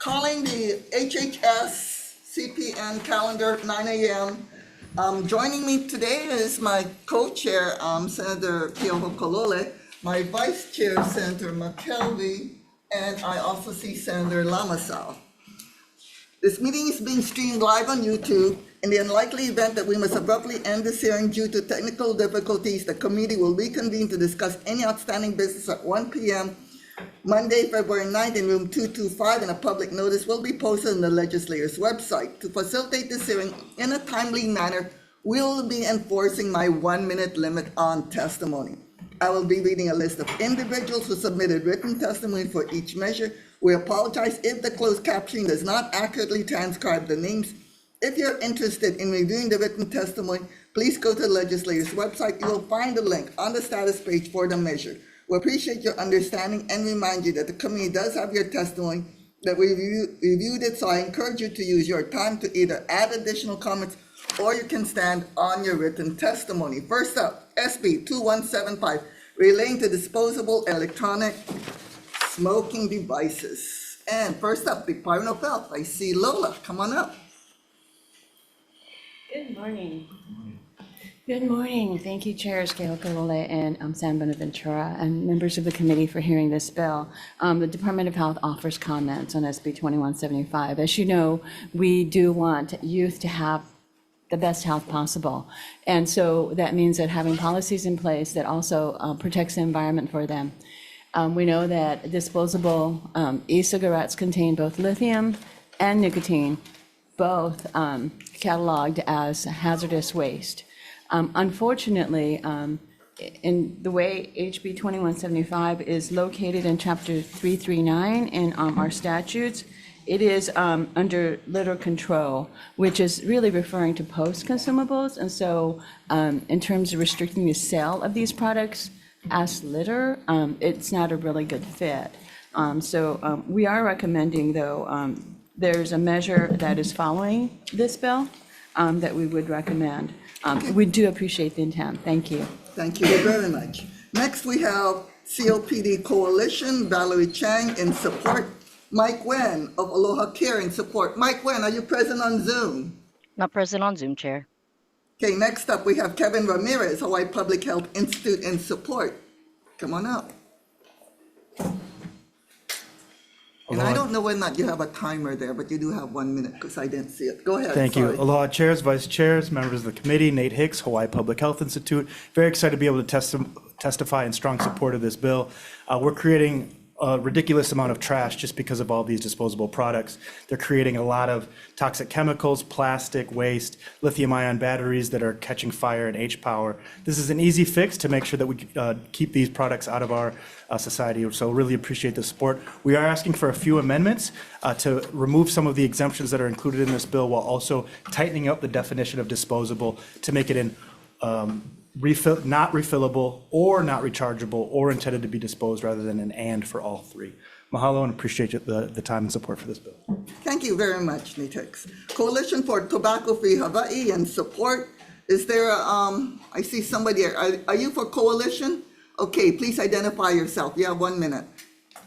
Calling the HHS-CPN calendar, 9 a.m. Joining me today is my co-chair, Senator Keohokalole, my vice chair, Senator McKelvey, and I also see Senator Lamasau. This meeting is being streamed live on YouTube. In the unlikely event that we must abruptly end this hearing due to technical difficulties, the committee will reconvene to discuss any outstanding business at 1 p.m. Monday, February 9th in room 225, and a public notice will be posted on the legislator's website. To facilitate this hearing in a timely manner, we will be enforcing my 1-minute limit on testimony. I will be reading a list of individuals who submitted written testimony for each measure. We apologize if the closed captioning does not accurately transcribe the names. If you're interested in reviewing the written testimony, please go to the legislator's website. You will find the link on the status page for the measure. We appreciate your understanding and remind you that the committee does have your testimony, that we reviewed it, so I encourage you to use your time to either add additional comments or you can stand on your written testimony. First up, SB 2175, relating to disposable electronic smoking devices. And first up, Department of Health. I see Lola. Come on up. Good morning. Good morning. Thank you, Chairs Keohokalole and San Bonaventura and members of the committee for hearing this bill. The Department of Health offers comments on SB 2175. As you know, we do want youth to have the best health possible. And so that means that having policies in place that also protects the environment for them. We know that disposable e-cigarettes contain both lithium and nicotine, both cataloged as hazardous waste. Unfortunately, in the way HB 2175 is located in Chapter 339 in our statutes, it is under litter control, which is really referring to post-consumables. And so in terms of restricting the sale of these products as litter, it's not a really good fit. So we are recommending, though, there's a measure that is following this bill that we would recommend. We do appreciate the intent. Thank you. Thank you very much. Next, we have COPD Coalition, Valerie Chang in support. Mike Wen of Aloha Care in support. Mike Wen, are you present on Zoom? Not present on Zoom, Chair. Okay, next up, we have Kevin Ramirez, Hawaii Public Health Institute in support. Come on up. And I don't know whether or not you have a timer there, but you do have 1 minute because I didn't see it. Go ahead. Thank you. Aloha Chairs, Vice Chairs, members of the committee, Nate Hicks, Hawaii Public Health Institute. Very excited to be able to testify in strong support of this bill. We're creating a ridiculous amount of trash just because of all these disposable products. They're creating a lot of toxic chemicals, plastic waste, lithium-ion batteries that are catching fire and H-power. This is an easy fix to make sure that we keep these products out of our society, so really appreciate the support. We are asking for a few amendments to remove some of the exemptions that are included in this bill while also tightening up the definition of disposable to make it in not refillable or not rechargeable or intended to be disposed rather than an and for all three. Mahalo and appreciate the time and support for this bill. Thank you very much, Nate Hicks. Coalition for Tobacco-Free Hawaii in support. Is there, I see somebody here. Are you for Coalition? Okay, please identify yourself. You have 1 minute.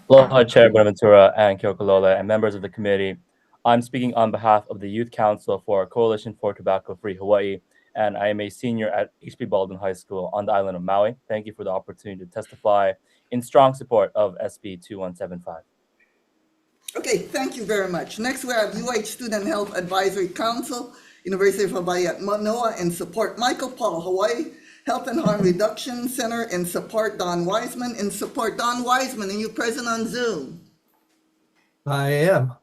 Aloha, Chair Bonaventura and Keohokalole and members of the committee. I'm speaking on behalf of the Youth Council for Coalition for Tobacco-Free Hawaii, and I am a senior at H.B. Baldwin High School on the island of Maui. Thank you for the opportunity to testify in strong support of SB 2175. Okay, thank you very much. Next, we have UH Student Health Advisory Council, University of Hawaii at Manoa in support. Michael Paul, Hawaii Health and Harm Reduction Center in support. Don Wiseman in support. Don Wiseman, are you present on Zoom? I am.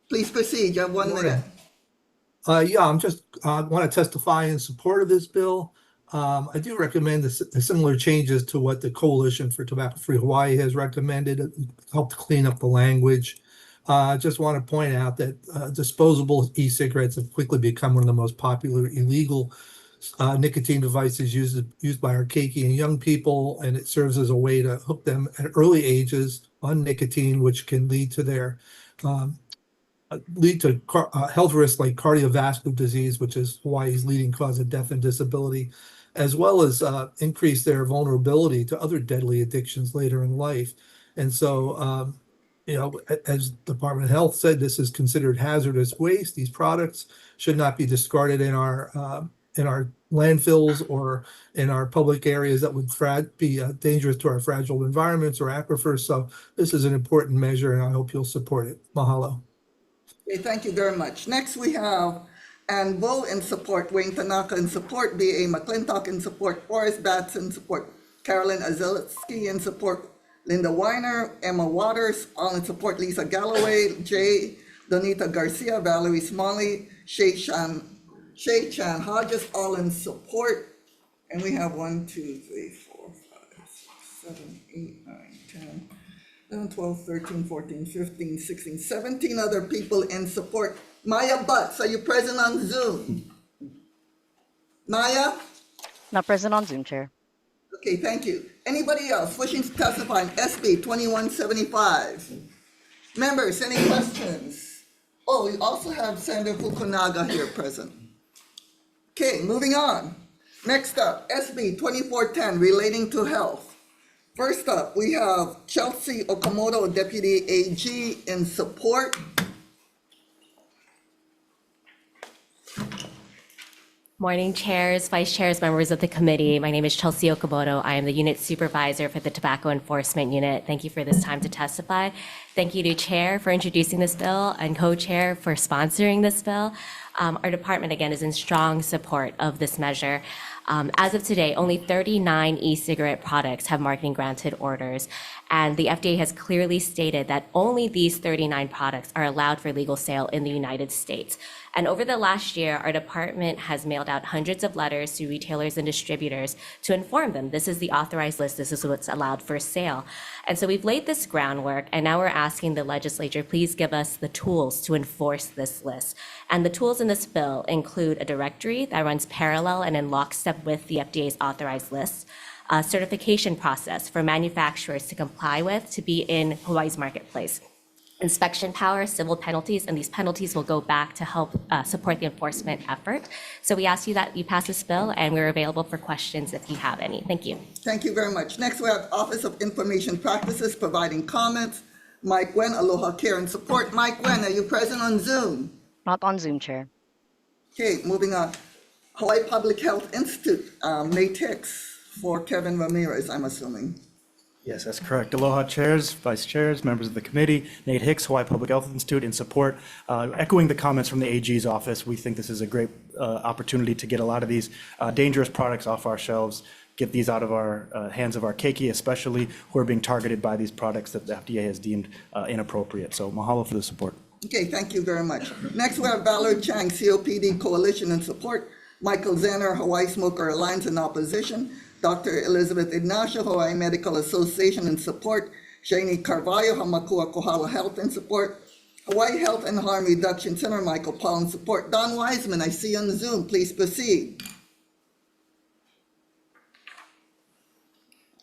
Please proceed. You have 1 minute. Yeah, I'm just want to testify in support of this bill. I do recommend the similar changes to what the Coalition for Tobacco-Free Hawaii has recommended. It helped clean up the language. I just want to point out that disposable e-cigarettes have quickly become one of the most popular illegal nicotine devices used by our keiki and young people, and it serves as a way to hook them at early ages on nicotine, which can lead to their health risks like cardiovascular disease, which is Hawaii's leading cause of death and disability, as well as increase their vulnerability to other deadly addictions later in life. And so As Department of Health said, this is considered hazardous waste. These products should not be discarded in our landfills or in our public areas that would be dangerous to our fragile environments or aquifers. So this is an important measure, and I hope you'll support it. Mahalo. Okay, thank you very much. Next, we have Ann Vo in support, Wayne Tanaka in support, B.A. McClintock in support, Forrest Batts in support, Carolyn Azelitsky in support, Linda Weiner, Emma Waters, all in support, Lisa Galloway, J. Donita Garcia, Valerie Smalley, Shay Chan Hodges, all in support. And we have 1, 2, 3, 4, 5, 6, 7, 8, 9, 10, 11, 12, 13, 14, 15, 16, 17 other people in support. Maya Butts, are you present on Zoom? Maya? Not present on Zoom, Chair. Okay, thank you. Anybody else wishing to testify on SB 2175? Members, any questions? Oh, we also have Senator Fukunaga here present. Okay, moving on. Next up, SB 2410 relating to health. First up, we have Chelsea Okamoto, Deputy AG, in support. Morning, chairs, vice chairs, members of the committee. My name is Chelsea Okamoto. I am the unit supervisor for the Tobacco Enforcement Unit. Thank you for this time to testify. Thank you to Chair for introducing this bill and co-chair for sponsoring this bill. Our department, again, is in strong support of this measure. As of today, only 39 e-cigarette products have marketing granted orders, and the FDA has clearly stated that only these 39 products are allowed for legal sale in the United States. And over the last year, our department has mailed out hundreds of letters to retailers and distributors to inform them this is the authorized list, this is what's allowed for sale. And so we've laid this groundwork, and now we're asking the legislature, please give us the tools to enforce this list. And the tools in this bill include a directory that runs parallel and in lockstep with the FDA's authorized list, a certification process for manufacturers to comply with to be in Hawaii's marketplace, inspection power, civil penalties, and these penalties will go back to help support the enforcement effort. So we ask you that you pass this bill, and we're available for questions if you have any. Thank you. Thank you very much. Next, we have Office of Information Practices providing comments. Mike Wen, Aloha Care in support. Mike Wen, are you present on Zoom? Not on Zoom, Chair. Okay, moving on. Hawaii Public Health Institute, Nate Hicks for Kevin Ramirez, I'm assuming. Yes, that's correct. Aloha chairs, vice chairs, members of the committee, Nate Hicks, Hawaii Public Health Institute in support. Echoing the comments from the AG's office, we think this is a great opportunity to get a lot of these dangerous products off our shelves, get these out of our hands of our keiki, especially who are being targeted by these products that the FDA has deemed inappropriate. So mahalo for the support. Okay, thank you very much. Next, we have Valerie Chang, COPD Coalition in support. Michael Zenner, Hawaii Smoker Alliance in opposition. Dr. Elizabeth Ignacio, Hawaii Medical Association in support. Shani Carvalho, Hamakua Kohala Health in support. Hawaii Health and Harm Reduction Center, Michael Paul in support. Don Wiseman, I see you on Zoom. Please proceed.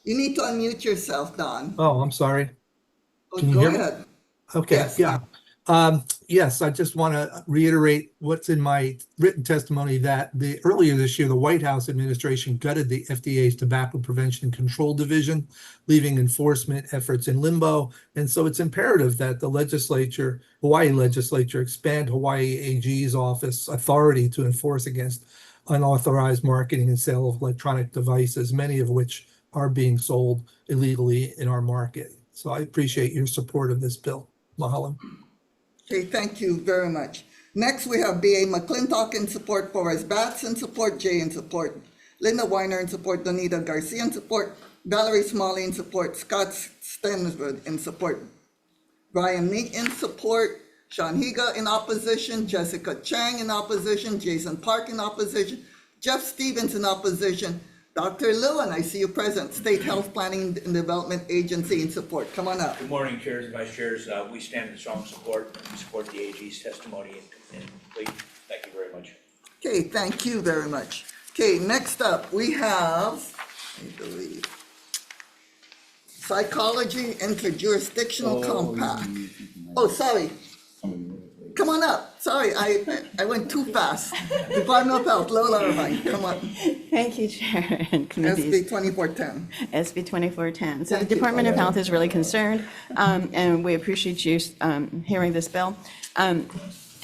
You need to unmute yourself, Don. Oh, I'm sorry. Oh, Can you go hear me? ahead. Okay, Yes. yeah. Yes, I just want to reiterate what's in my written testimony that earlier this year, the White House administration gutted the FDA's Tobacco Prevention and Control Division, leaving enforcement efforts in limbo. And so it's imperative that the legislature, Hawaii legislature, expand Hawaii AG's office authority to enforce against unauthorized marketing and sale of electronic devices, many of which are being sold illegally in our market. So I appreciate your support of this bill. Mahalo. Okay, thank you very much. Next, we have B.A. McClintock in support, Forrest Batts in support, Jay in support, Linda Weiner in support, Donita Garcia in support, Valerie Smalley in support, Scott Stenswood in support, Brian Meek in support, Sean Higa in opposition, Jessica Chang in opposition, Jason Park in opposition, Jeff Stevens in opposition, Dr. Lewin, I see you present, State Health Planning and Development Agency in support. Come on up. Good morning, chairs and vice chairs. We stand in strong support. We support the AG's testimony and complete. Thank you very much. Okay, thank you very much. Okay, next up, we have, I believe, Psychology Interjurisdictional Compact. Oh, sorry. come on up. Sorry, I went too fast. Department of Health, Lola Irvine, come on. Thank you, Chair and committees. SB 2410. SB 2410. So the Thank you. Department of Health is really concerned, and we appreciate you hearing this bill. And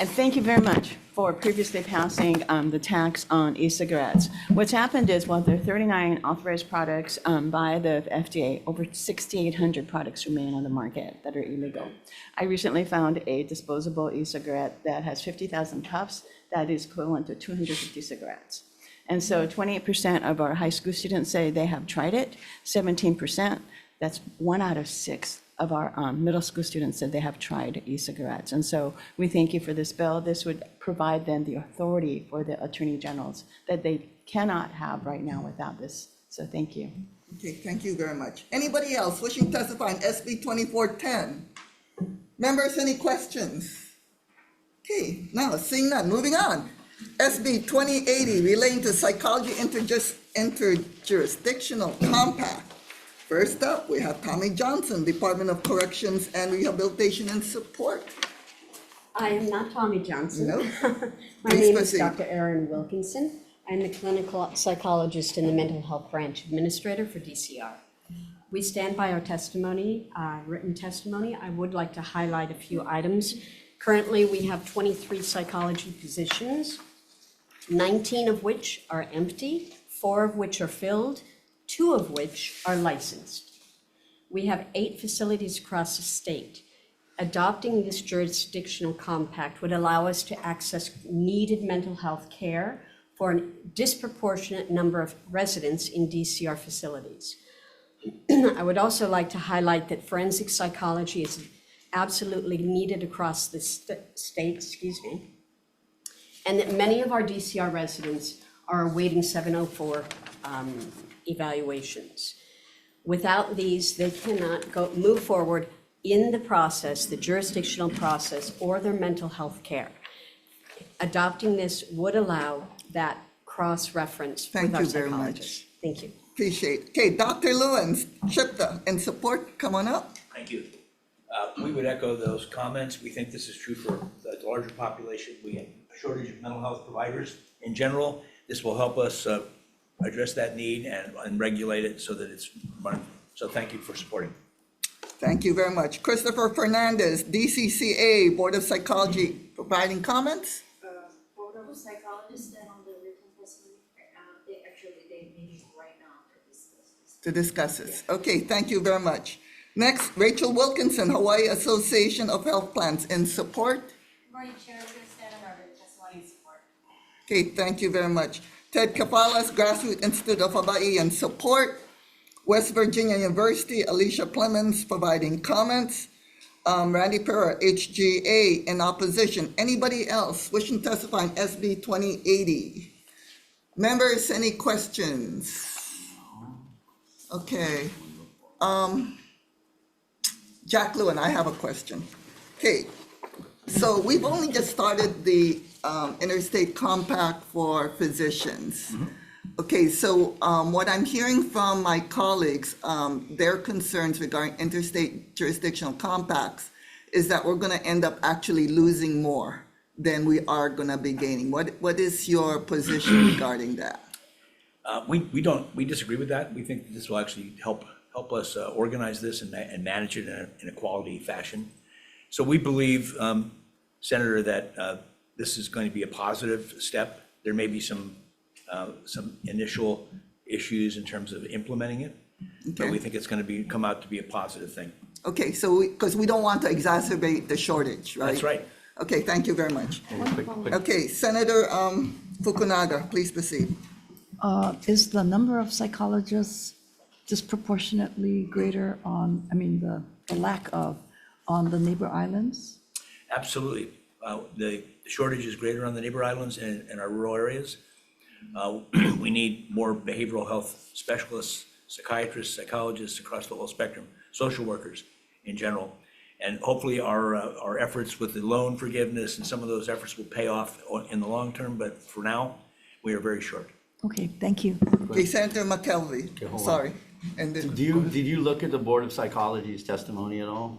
thank you very much for previously passing the tax on e-cigarettes. What's happened is, while there are 39 authorized products by the FDA, over 6,800 products remain on the market that are illegal. I recently found a disposable e-cigarette that has 50,000 puffs that is equivalent to 250 cigarettes. And so 28% of our high school students say they have tried it, 17%, that's 1 out of 6 of our middle school students said they have tried e-cigarettes. And so we thank you for this bill. This would provide then the authority for the attorney generals that they cannot have right now without this. So thank you. Okay, thank you very much. Anybody else wishing to testify on SB 2410? Members, any questions? Okay, now seeing none, moving on. SB 2080 relating to psychology interjurisdictional compact. First up, we have Tommy Johnson, Department of Corrections and Rehabilitation and Support. I am not Tommy Johnson. No. My Please name proceed. is Dr. Erin Wilkinson. I'm the clinical psychologist and the mental health branch administrator for DCR. We stand by our testimony, written testimony. I would like to highlight a few items. Currently, we have 23 psychology positions, 19 of which are empty, 4 of which are filled, 2 of which are licensed. We have 8 facilities across the state. Adopting this jurisdictional compact would allow us to access needed mental health care for a disproportionate number of residents in DCR facilities. I would also like to highlight that forensic psychology is absolutely needed across the state, and that many of our DCR residents are awaiting 704 evaluations. Without these, they cannot move forward in the process, the jurisdictional process, or their mental health care. Adopting this would allow that cross-reference with Thank our you very psychologists. much. Thank you. Appreciate it. Okay, Dr. Lewins, SHPTA and support, come on up. Thank you. We would echo those comments. We think this is true for the larger population. We have a shortage of mental health providers in general. This will help us address that need and regulate it so that it's run. So thank you for supporting. Thank you very much. Christopher Fernandez, DCCA, Board of Psychology, providing comments? Board of Psychologists and on the written testimony, they meeting right now To discuss this. Okay, thank you very much. Next, Rachel Wilkinson, Hawaii Association of Health Plans, in support. Good morning, Chair. We're going to stand on our written testimony in support. Okay, thank you very much. Ted Kapalas, Grassroots Institute of Hawaii, in support. West Virginia University, Alicia Clemens, providing comments. Randy Perra, HGA, in opposition. Anybody else wishing to testify on SB 2080? Members, any questions? Okay. Jack Lewin, I have a question. Okay, so we've only just started the interstate compact for physicians. Okay, so what I'm hearing from my colleagues, their concerns regarding interstate jurisdictional compacts is that we're gonna end up actually losing more than we are gonna be gaining. What is your position regarding that? We disagree with that. We think this will actually help us organize this and manage it in a quality fashion. So we believe, Senator, that this is going to be a positive step. There may be some initial issues in terms of implementing it, but we think it's going to come out to be a positive thing. Okay, so because we don't want to exacerbate the shortage, right? That's right. Okay, thank you very much. Okay, Senator Fukunaga, please proceed. Is the number of psychologists disproportionately greater on, the lack of, on the neighbor islands? Absolutely. The shortage is greater on the neighbor islands and in our rural areas. We need more behavioral health specialists, psychiatrists, psychologists across the whole spectrum, social workers in general. And hopefully our efforts with the loan forgiveness and some of those efforts will pay off in the long term, but for now, we are very short. Okay, thank you. Okay, Senator McKelvey, sorry. And then, Did you look at the Board of Psychology's testimony at all?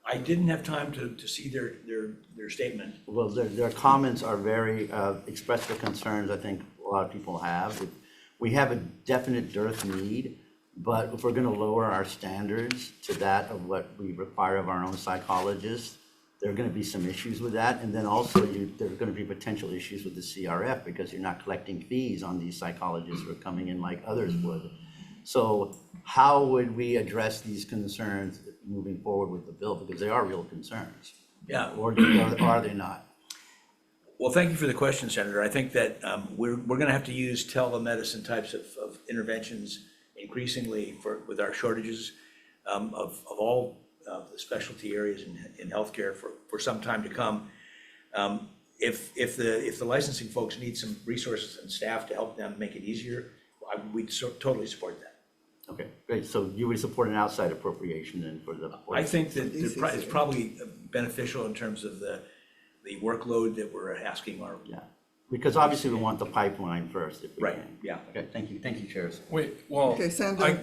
I didn't have time to see their statement. Well, their comments are very, express the concerns I think a lot of people have. We have a definite dearth need, but if we're gonna lower our standards to that of what we require of our own psychologists, there are gonna be some issues with that. And then also there are gonna be potential issues with the CRF because you're not collecting fees on these psychologists who are coming in like others would. So how would we address these concerns moving forward with the bill? Because they are real concerns. Yeah. Or are they not? Well, thank you for the question, Senator. I think that we're going to have to use telemedicine types of interventions increasingly with our shortages of all the specialty areas in healthcare for some time to come. If the licensing folks need some resources and staff to help them make it easier, we'd totally support that. Okay, great. So you would support an outside appropriation then for the. I think that it's probably beneficial in terms of the workload that we're asking our. Yeah, because obviously we want the pipeline first if we Right, can. yeah. Okay, thank you, chairs. Wait, well, Okay, Sandra,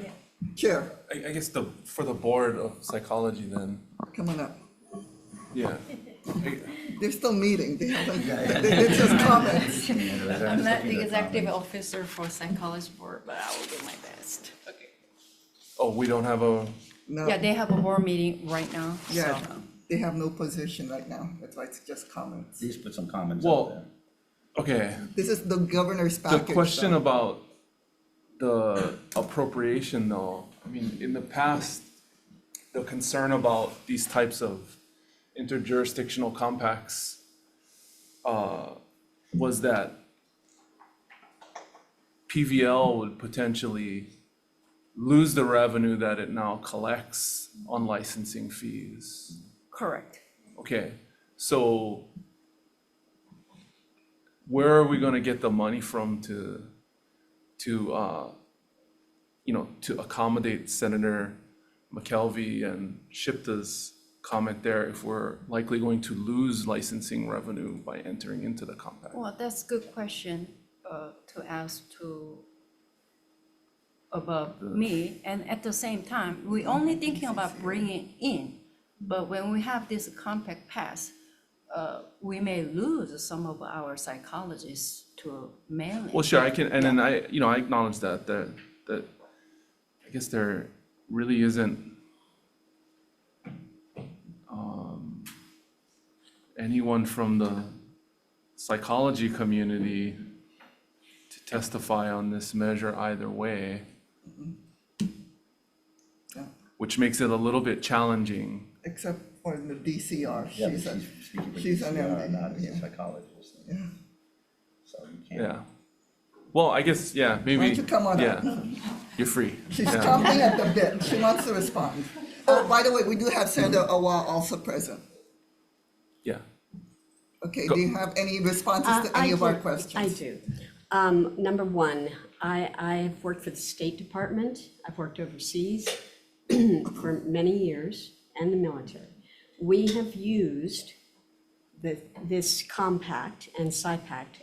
Chair, I guess for the board of psychology then, come on up. yeah. They're still meeting, they haven't, they're just comments. I'm not the executive officer for psychology board, but I will do my best. Okay. Oh, we don't have a, No, Yeah, they have a board meeting right now, yeah, so. they have no position right now, that's why it's just comments. Please put some comments out well, there. okay. This is the governor's The package. question so- about the appropriation though, I mean, in the past, the concern about these types of interjurisdictional compacts was that PVL would potentially lose the revenue that it now collects on licensing fees. Correct. Okay, so where are we gonna get the money from to accommodate Senator McKelvey and Shipta's comment there if we're likely going to lose licensing revenue by entering into the compact? Well, that's a good question to ask to above me. And at the same time, we're only thinking about bringing in. But when we have this compact pass, we may lose some of our psychologists to mailing. Well, sure, I can, and then I acknowledge that I guess there really isn't anyone from the psychology community to testify on this measure either way, Yeah. which makes it a little bit challenging. Except for the DCR, Yeah, but she's a, speaking with she's an DCR, MD, not as yeah. a psychologist. Yeah. So you can't. Yeah. Well, I guess, yeah, maybe. Why don't you come on yeah, up? You're free. She's Yeah. chomping at the bit, she wants to respond. Oh, by the way, we do have Senator Awa also present. Yeah. Okay, Go- do you have any responses to any of our questions? I do. Number one, I've worked for the State Department. I've worked overseas for many years and the military. We have used this compact and SIPACT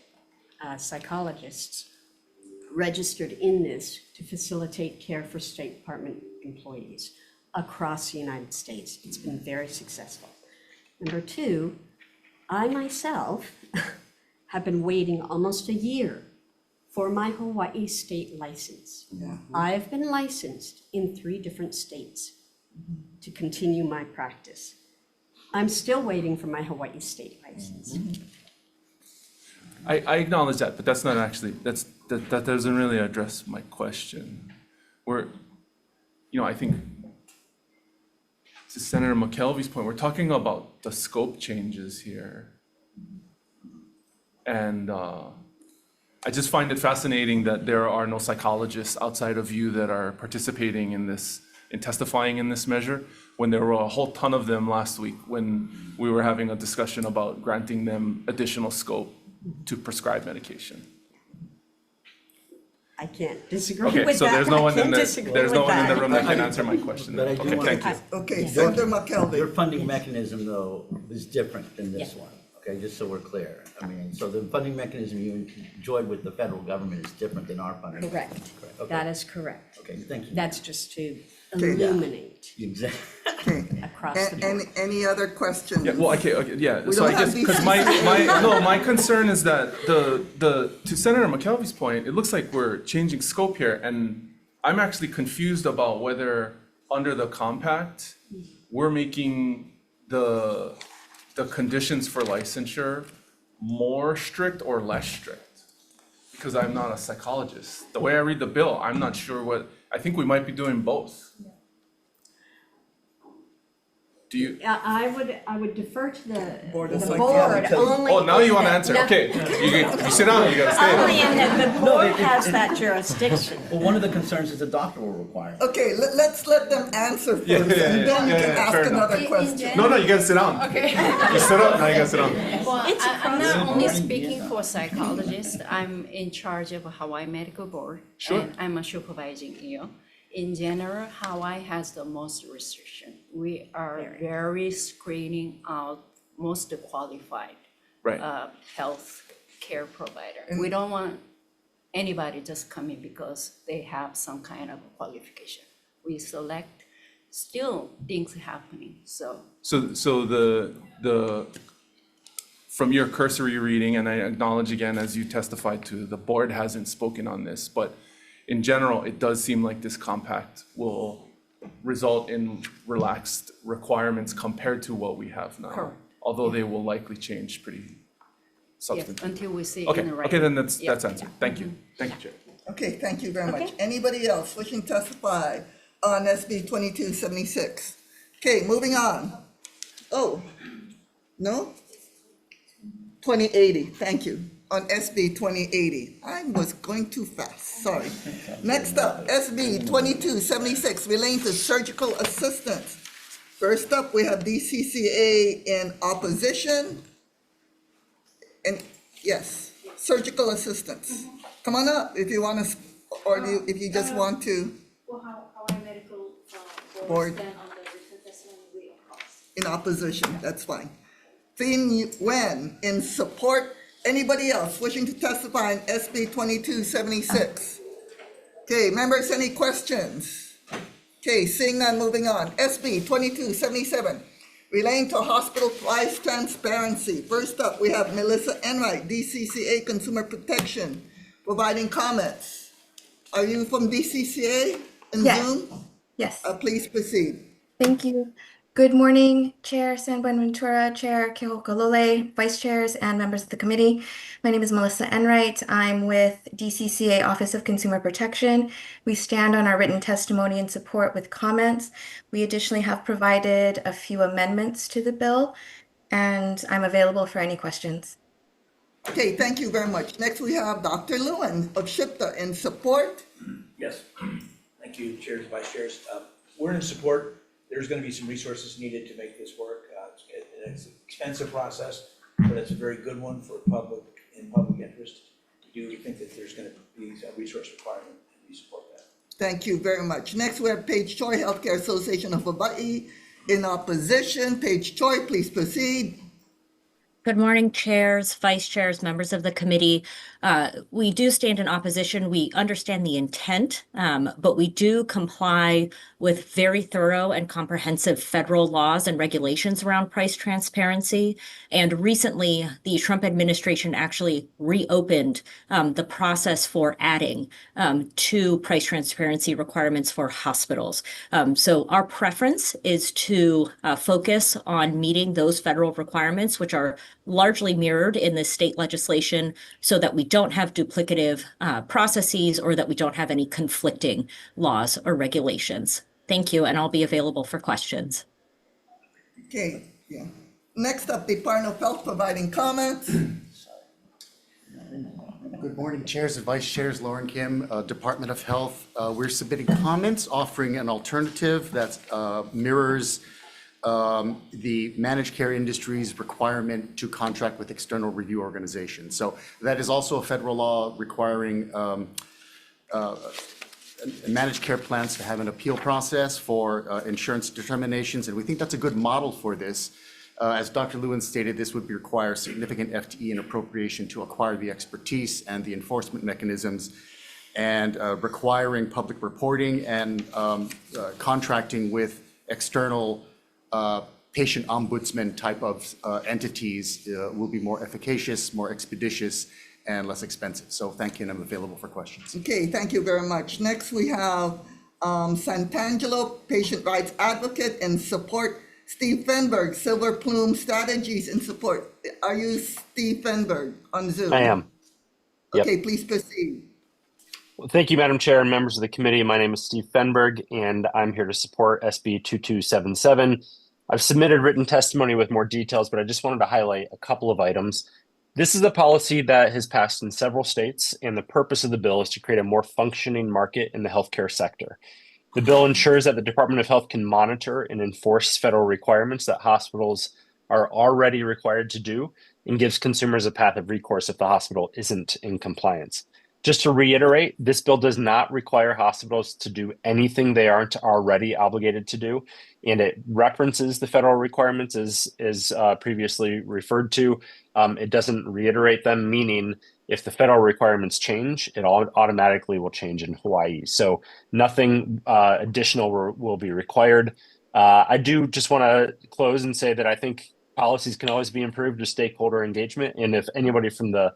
psychologists registered in this to facilitate care for State Department employees across the United States. It's been very successful. Number two, I myself have been waiting almost a year for my Hawaii state license. Yeah. I've been licensed in 3 different states to continue my practice. I'm still waiting for my Hawaii state license. I acknowledge that, but that's not actually, that doesn't really address my question. I think to Senator McKelvey's point, we're talking about the scope changes here. And I just find it fascinating that there are no psychologists outside of you that are participating in this, in testifying in this measure, when there were a whole ton of them last week when we were having a discussion about granting them additional scope to prescribe medication. I can't disagree Okay, with so that. there's no I one in can't the, disagree there's no with one in the that. room that can answer my question. But I do Okay, want thank to. you. Okay, Senator McKelvey. Your funding mechanism, though, is different than this Yeah. one, okay, just so we're clear. I mean, so the funding mechanism you enjoyed with the federal government is different than our funding. Correct. Okay. That is correct. Okay, thank you. That's just to illuminate Exactly. Okay. across the board. Any other questions? Yeah, well, okay, yeah, We so don't I guess, have because my concern is that to Senator McKelvey's point, it looks like we're changing scope here, and I'm actually confused about whether, under the compact, we're making the conditions for licensure more strict or less strict. Because I'm not a psychologist. The way I read the bill, I'm not sure I think we might be doing both. Do you? I would defer to the Board board of Psychology. only. Oh, now you want to in answer, that- okay. You sit down, you gotta Only stay. in that the board has that jurisdiction. Well, one of the concerns is the doctor will require. Okay, let's let them answer first, Yeah, and then you can fair ask enough. another question. No, you gotta sit down. Okay. You sit up, now you gotta sit down. Well, I'm not only speaking for psychologists, I'm in charge of Hawaii Medical Board. Sure. And I'm a supervising EO. In general, Hawaii has the most restriction. We are very screening out most qualified Right. health care provider. We don't want anybody just coming because they have some kind of qualification. We select, still things happening, so. So from your cursory reading, and I acknowledge again, as you testified to, the board hasn't spoken on this, but in general, it does seem like this compact will result in relaxed requirements compared to what we have now. Correct. Although they will likely change pretty Yes, substantively. until we see Okay, in the right. okay, then that's Yeah. answered. Thank you, Chair. Okay, thank you very much. Okay. Anybody else wishing to testify on SB 2276? Okay, moving on. Oh, no? 2080, thank you. On SB 2080. I was going too fast, sorry. Next up, SB 2276 relating to surgical assistance. First up, we have DCCA in opposition. And yes, surgical assistance. Come on up if you want to, if you just want to, Well, how our medical Board. board stand on the written testimony we oppose. in opposition, that's fine. Fin Wen in support. Anybody else wishing to testify in SB 2276? Okay, members, any questions? Okay, seeing none, moving on. SB 2277, relating to hospital price transparency. First up, we have Melissa Enright, DCCA Consumer Protection, providing comments. Are you from DCCA in Yes. Zoom? Yes, Please proceed. thank you. Good morning, Chair San Buenaventura, Chair Kehokalole, Vice Chairs, and members of the committee. My name is Melissa Enright. I'm with DCCA Office of Consumer Protection. We stand on our written testimony in support with comments. We additionally have provided a few amendments to the bill, and I'm available for any questions. Okay, thank you very much. Next, we have Dr. Lewin of SHPTA in support. Yes, thank you, chairs, vice chairs. We're in support. There's going to be some resources needed to make this work. It's an expensive process, but it's a very good one for public interest. We do think that there's going to be a resource requirement, and we support that. Thank you very much. Next, we have Paige Choi, Healthcare Association of Hawaii in opposition. Paige Choi, please proceed. Good morning, chairs, vice chairs, members of the committee. We do stand in opposition. We understand the intent, but we do comply with very thorough and comprehensive federal laws and regulations around price transparency. And recently, the Trump administration actually reopened the process for adding to price transparency requirements for hospitals. So our preference is to focus on meeting those federal requirements, which are largely mirrored in the state legislation, so that we don't have duplicative processes or that we don't have any conflicting laws or regulations. Thank you, and I'll be available for questions. Okay, yeah. Next up, Department of Health providing comments. Good morning, chairs and vice chairs. Lauren Kim, Department of Health. We're submitting comments offering an alternative that mirrors the managed care industry's requirement to contract with external review organizations. So that is also a federal law requiring managed care plans to have an appeal process for insurance determinations, and we think that's a good model for this. As Dr. Lewin stated, this would require significant FTE and appropriation to acquire the expertise and the enforcement mechanisms and requiring public reporting and contracting with external patient ombudsman type of entities will be more efficacious, more expeditious, and less expensive. So thank you, and I'm available for questions. Okay, thank you very much. Next, we have Santangelo, patient rights advocate and support. Steve Fenberg, Silver Plume Strategies and Support. Are you Steve Fenberg on Zoom? I am. Yep. Okay, please proceed. Well, thank you, Madam Chair and members of the committee. My name is Steve Fenberg, and I'm here to support SB 2277. I've submitted written testimony with more details, but I just wanted to highlight a couple of items. This is a policy that has passed in several states, and the purpose of the bill is to create a more functioning market in the healthcare sector. The bill ensures that the Department of Health can monitor and enforce federal requirements that hospitals are already required to do, and gives consumers a path of recourse if the hospital isn't in compliance. Just to reiterate, this bill does not require hospitals to do anything they aren't already obligated to do, and it references the federal requirements as previously referred to. It doesn't reiterate them, meaning if the federal requirements change, it automatically will change in Hawaii. So nothing additional will be required. I do just want to close and say that I think policies can always be improved with stakeholder engagement, and if anybody from the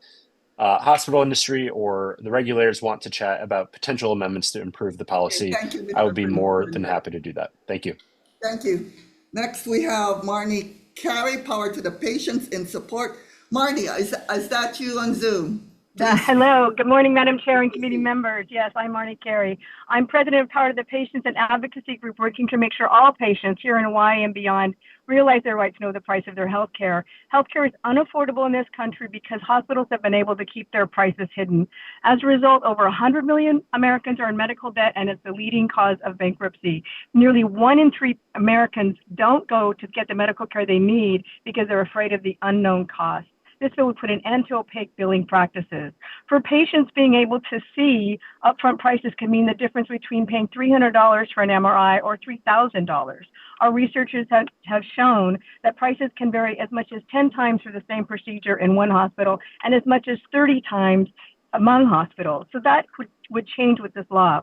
hospital industry or the regulators want to chat about potential amendments to improve the policy, I would be more than happy to do that. Thank you. Thank you. Next, we have Marnie Carey, Power to the Patients in Support. Marnie, is that you on Zoom? Hello. Good morning, Madam Chair and committee members. Yes, I'm Marnie Carey. I'm president of Power to the Patients, an advocacy group working to make sure all patients here in Hawaii and beyond realize their right to know the price of their health care. Healthcare is unaffordable in this country because hospitals have been able to keep their prices hidden. As a result, over 100 million Americans are in medical debt, and it's the leading cause of bankruptcy. Nearly 1 in 3 Americans don't go to get the medical care they need because they're afraid of the unknown cost. This bill would put an end to opaque billing practices. For patients, being able to see upfront prices can mean the difference between paying $300 for an MRI or $3,000. Our researchers have shown that prices can vary as much as 10 times for the same procedure in one hospital and as much as 30 times among hospitals. So that would change with this law.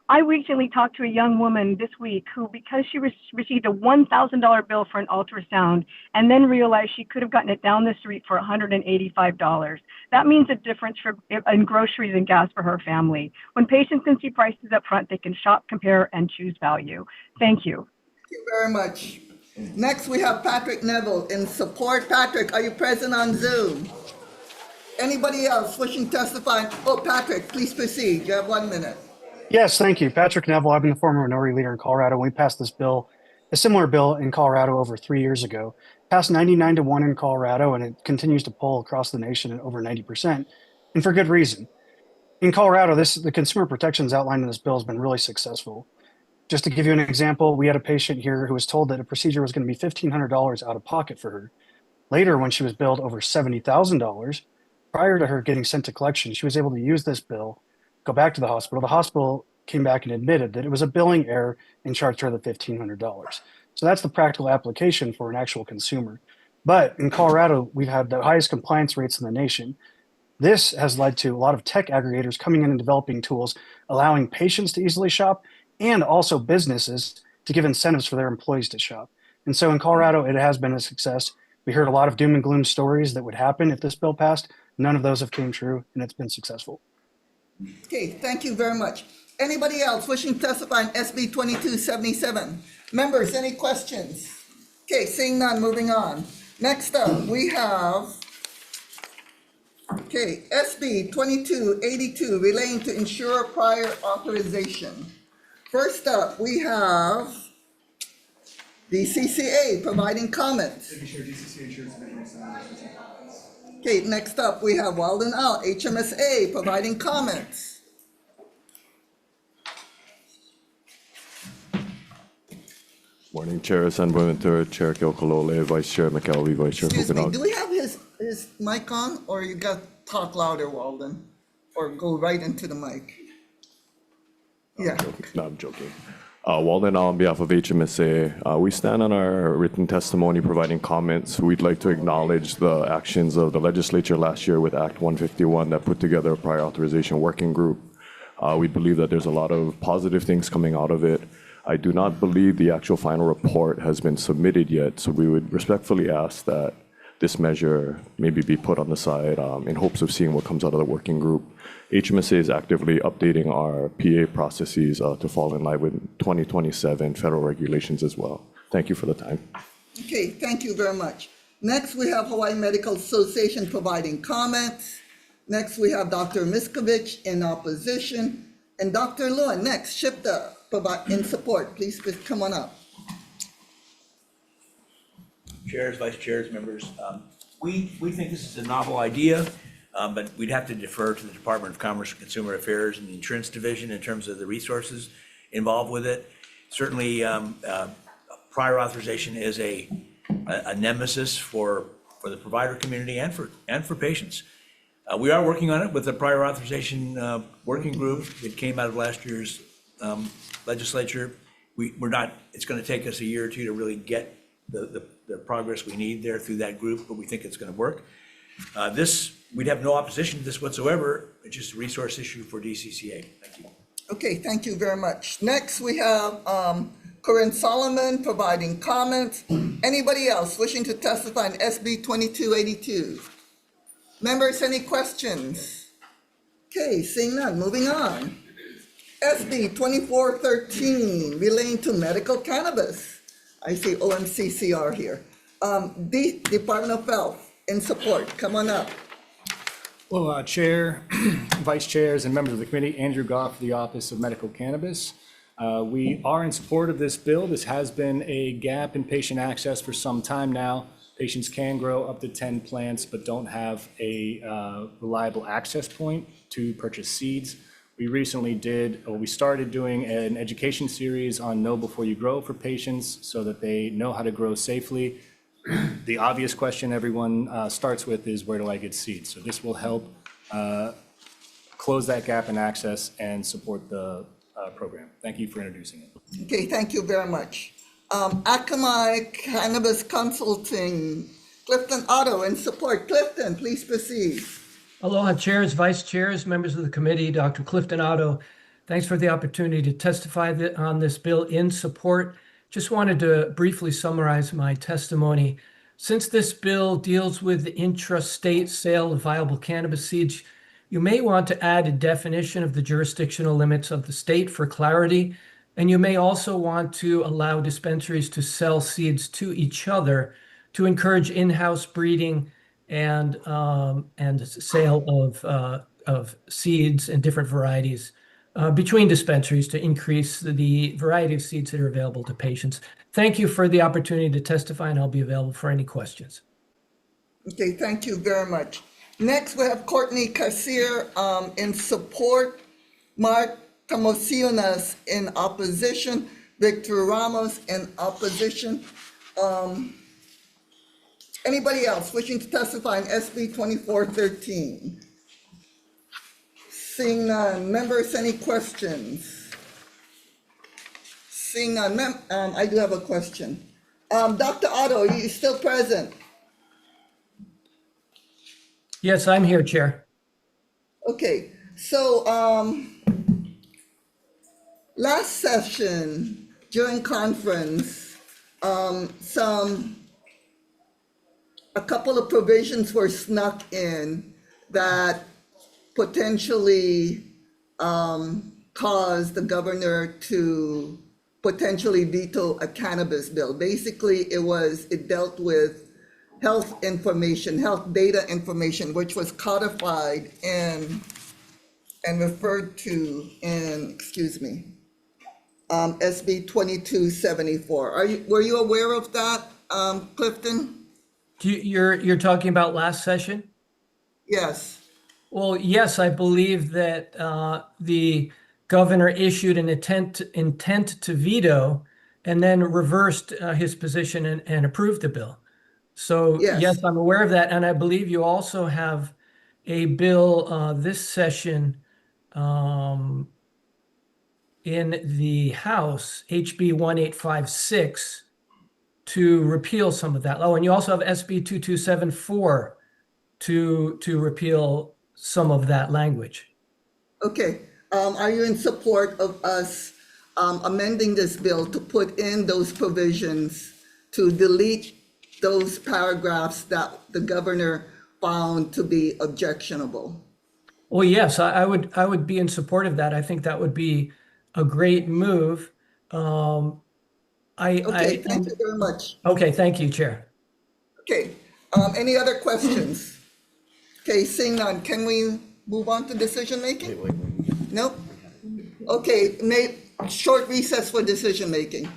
I recently talked to a young woman this week who, because she received a $1,000 bill for an ultrasound and then realized she could have gotten it down the street for $185. That means a difference in groceries and gas for her family. When patients can see prices up front, they can shop, compare, and choose value. Thank you. Thank you very much. Next, we have Patrick Neville in support. Patrick, are you present on Zoom? Anybody else wishing to testify? Oh, Patrick, please proceed. You have 1 minute. Yes, thank you. Patrick Neville. I've been the former minority leader in Colorado. We passed this bill, a similar bill in Colorado over 3 years ago. Passed 99-1 in Colorado, and it continues to poll across the nation at over 90%, and for good reason. In Colorado, the consumer protections outlined in this bill has been really successful. Just to give you an example, we had a patient here who was told that a procedure was going to be $1,500 out of pocket for her. Later, when she was billed over $70,000, prior to her getting sent to collection, she was able to use this bill, go back to the hospital. The hospital came back and admitted that it was a billing error and charged her the $1,500. So that's the practical application for an actual consumer. But in Colorado, we've had the highest compliance rates in the nation. This has led to a lot of tech aggregators coming in and developing tools, allowing patients to easily shop and also businesses to give incentives for their employees to shop. And so in Colorado, it has been a success. We heard a lot of doom and gloom stories that would happen if this bill passed. None of those have came true, and it's been successful. Okay, thank you very much. Anybody else wishing to testify on SB 2277? Members, any questions? Okay, seeing none, moving on. Next up, we have, SB 2282 relating to insurer prior authorization. First up, we have the CCA providing comments. Okay, next up, we have Walden Out, HMSA, providing comments. Morning, Chair San Buenaventura, Chair Kilkalole, Vice Chair McKelvey, Vice Chair Excuse me, Fukunaga. do we have his mic on, or you got to talk louder, Walden? Or go right into the mic? Yeah. No, I'm joking. Walden, on behalf of HMSA, we stand on our written testimony providing comments. We'd like to acknowledge the actions of the legislature last year with Act 151 that put together a prior authorization working group. We believe that there's a lot of positive things coming out of it. I do not believe the actual final report has been submitted yet, so we would respectfully ask that this measure maybe be put on the side in hopes of seeing what comes out of the working group. HMSA is actively updating our PA processes to fall in line with 2027 federal regulations as well. Thank you for the time. Okay, thank you very much. Next, we have Hawaii Medical Association providing comments. Next, we have Dr. Miskovich in opposition. And Dr. Lewin, next, SHPTA in support. Please come on up. Chairs, vice chairs, members, we think this is a novel idea, but we'd have to defer to the Department of Commerce and Consumer Affairs and the Insurance Division in terms of the resources involved with it. Certainly, prior authorization is a nemesis for the provider community and for patients. We are working on it with the prior authorization working group that came out of last year's legislature. It's going to take us a year or two to really get the progress we need there through that group, but we think it's going to work. We'd have no opposition to this whatsoever. It's just a resource issue for DCCA. Thank you. Okay, thank you very much. Next, we have Corinne Solomon providing comments. Anybody else wishing to testify on SB 2282? Members, any questions? Okay, seeing none, moving on. SB 2413 relating to medical cannabis. I see OMCCR here. The Department of Health in support, come on up. Well, Chair, Vice Chairs, and members of the committee, Andrew Goff, the Office of Medical Cannabis. We are in support of this bill. This has been a gap in patient access for some time now. Patients can grow up to 10 plants, but don't have a reliable access point to purchase seeds. We started doing an education series on Know Before You Grow for patients so that they know how to grow safely. The obvious question everyone starts with is, where do I get seeds? So this will help close that gap in access and support the program. Thank you for introducing it. Okay, thank you very much. Akamai Cannabis Consulting, Clifton Otto in support. Clifton, please proceed. Aloha, chairs, vice chairs, members of the committee, Dr. Clifton Otto. Thanks for the opportunity to testify on this bill in support. Just wanted to briefly summarize my testimony. Since this bill deals with the intrastate sale of viable cannabis seeds, you may want to add a definition of the jurisdictional limits of the state for clarity, and you may also want to allow dispensaries to sell seeds to each other to encourage in-house breeding and sale of seeds and different varieties between dispensaries to increase the variety of seeds that are available to patients. Thank you for the opportunity to testify, and I'll be available for any questions. Okay, thank you very much. Next, we have Courtney Kassir in support, Mark Tamosionas in opposition, Victor Ramos in opposition. Anybody else wishing to testify on SB 2413? Seeing none. Members, any questions? Seeing none. I do have a question. Dr. Otto, are you still present? Yes, I'm here, Chair. Okay, so last session during conference, a couple of provisions were snuck in that potentially caused the governor to potentially veto a cannabis bill. Basically, it dealt with health information, health data information, which was codified and referred to in, SB 2274. Were you aware of that, Clifton? You're talking about last session? Yes. Well, yes, I believe that the governor issued an intent to veto and then reversed his position and approved the bill. So yes, I'm aware of that. And I believe you also have a bill this session in the House, HB 1856, to repeal some of that. Oh, and you also have SB 2274 to repeal some of that language. Okay, Are you in support of us amending this bill to put in those provisions to delete those paragraphs that the governor found to be objectionable? Well, yes, I would be in support of that. I think that would be a great move. Okay, thank you very much. Okay, thank you, Chair. Okay, any other questions? Okay, seeing none, can we move on to decision making? Nope. Okay, short recess for decision making.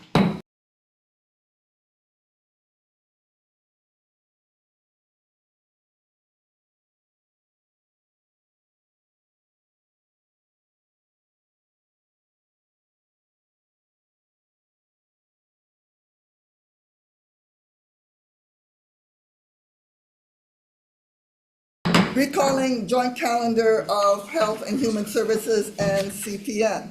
Recalling joint calendar of Health and Human Services and CPN.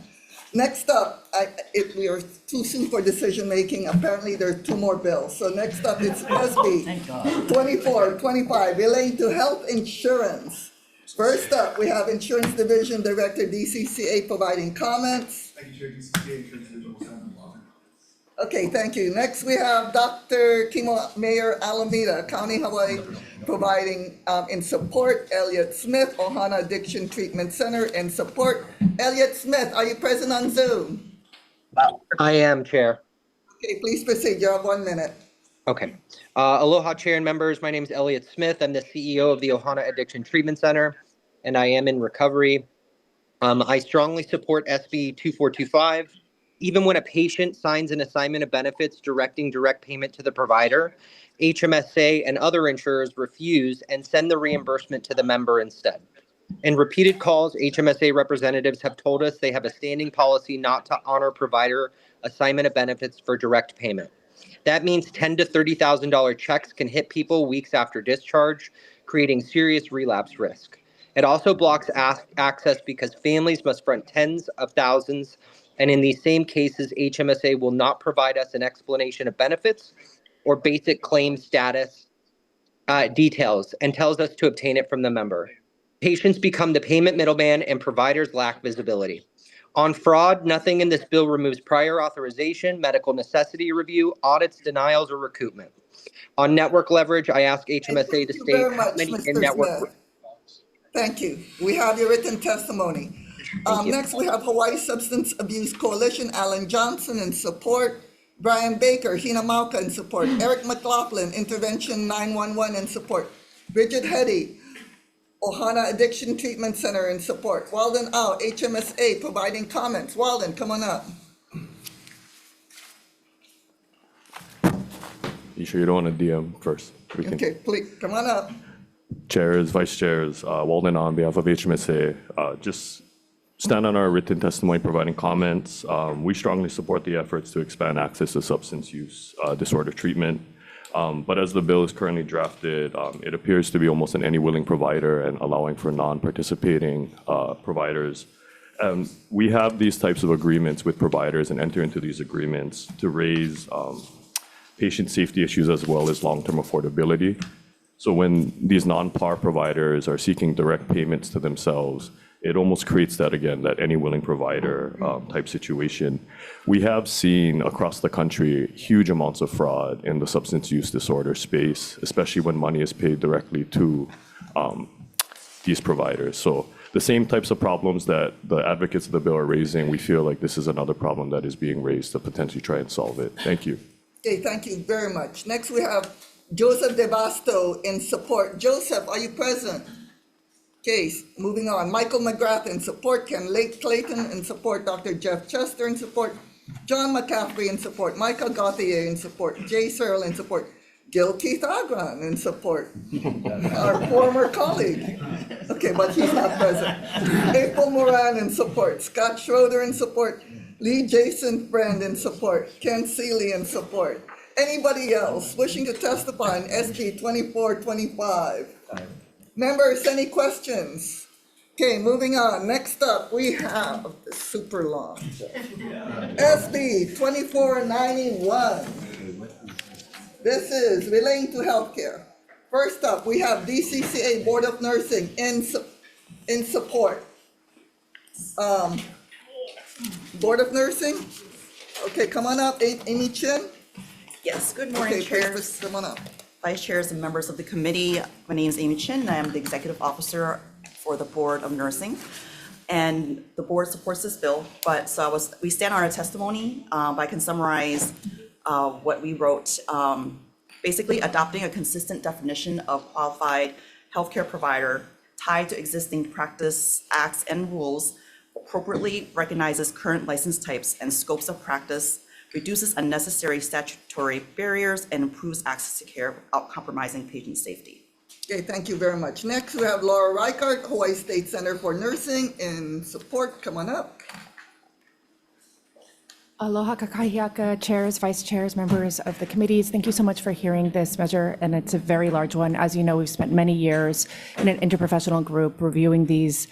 Next up, if we are too soon for decision making, apparently there are two more bills. So next up it's SB 2425 relating to health insurance. First up, we have Insurance Division Director DCCA providing comments. Thank you, Chair. DCCA Insurance Division will stand in law. Okay, thank you. Next, we have Dr. Kimo Mayor Alameda, County Hawaii, providing in support. Elliot Smith, Ohana Addiction Treatment Center, in support. Elliot Smith, are you present on Zoom? I am, Chair. Okay, please proceed. You have 1 minute. Okay. Aloha, Chair and members. My name is Elliot Smith. I'm the CEO of the Ohana Addiction Treatment Center, and I am in recovery. I strongly support SB 2425. Even when a patient signs an assignment of benefits directing direct payment to the provider, HMSA and other insurers refuse and send the reimbursement to the member instead. In repeated calls, HMSA representatives have told us they have a standing policy not to honor provider assignment of benefits for direct payment. That means $10,000 to $30,000 checks can hit people weeks after discharge, creating serious relapse risk. It also blocks access because families must front tens of thousands, and in these same cases, HMSA will not provide us an explanation of benefits or basic claim status details and tells us to obtain it from the member. Patients become the payment middleman and providers lack visibility. On fraud, nothing in this bill removes prior authorization, medical necessity review, audits, denials, or recoupment. On network leverage, I ask HMSA to state how many in-network. Thank you. We have your written testimony. Next, we have Hawaii Substance Abuse Coalition, Alan Johnson in support. Brian Baker, Hina Mauka in support. Eric McLaughlin, Intervention 911 in support. Bridget Hetty, Ohana Addiction Treatment Center in support. Walden Au, HMSA, providing comments. Walden, come on up. You sure you don't want to DM first? Okay, please, come on up. Chairs, vice chairs, Walden on behalf of HMSA, just stand on our written testimony providing comments. We strongly support the efforts to expand access to substance use disorder treatment. But as the bill is currently drafted, it appears to be almost an any willing provider and allowing for non-participating providers. We have these types of agreements with providers and enter into these agreements to raise patient safety issues as well as long-term affordability. So when these non-par providers are seeking direct payments to themselves, it almost creates that, again, that any willing provider type situation. We have seen across the country huge amounts of fraud in the substance use disorder space, especially when money is paid directly to these providers. So the same types of problems that the advocates of the bill are raising, we feel like this is another problem that is being raised to potentially try and solve it. Thank you. Okay, thank you very much. Next, we have Joseph DeBasto in support. Joseph, are you present? Okay, moving on. Michael McGrath in support. Ken Lake Clayton in support. Dr. Jeff Chester in support. John McCaffrey in support. Michael Gauthier in support. Jay Searle in support. Gil Keith Agron in support. Our former colleague. Okay, but he's not present. April Moran in support. Scott Schroeder in support. Lee Jason Friend in support. Ken Seeley in support. Anybody else wishing to testify on SB 2425? Members, any questions? Okay, moving on. Next up, we have super long. SB 2491. This is relating to healthcare. First up, we have DCCA Board of Nursing in support. Board of Nursing? Okay, come on up, Amy Chin. Yes, good morning, Okay, chairs, come on up. vice chairs, and members of the committee. My name is Amy Chin, and I am the executive officer for the Board of Nursing. And the board supports this bill, but we stand on our testimony. I can summarize what we wrote. Basically, adopting a consistent definition of qualified healthcare provider tied to existing practice, acts, and rules appropriately recognizes current license types and scopes of practice, reduces unnecessary statutory barriers, and improves access to care without compromising patient safety. Okay, thank you very much. Next, we have Laura Reichert, Hawaii State Center for Nursing in support. Come on up. Aloha kakahiaka, chairs, vice chairs, members of the committees. Thank you so much for hearing this measure, and it's a very large one. As you know, we've spent many years in an interprofessional group reviewing these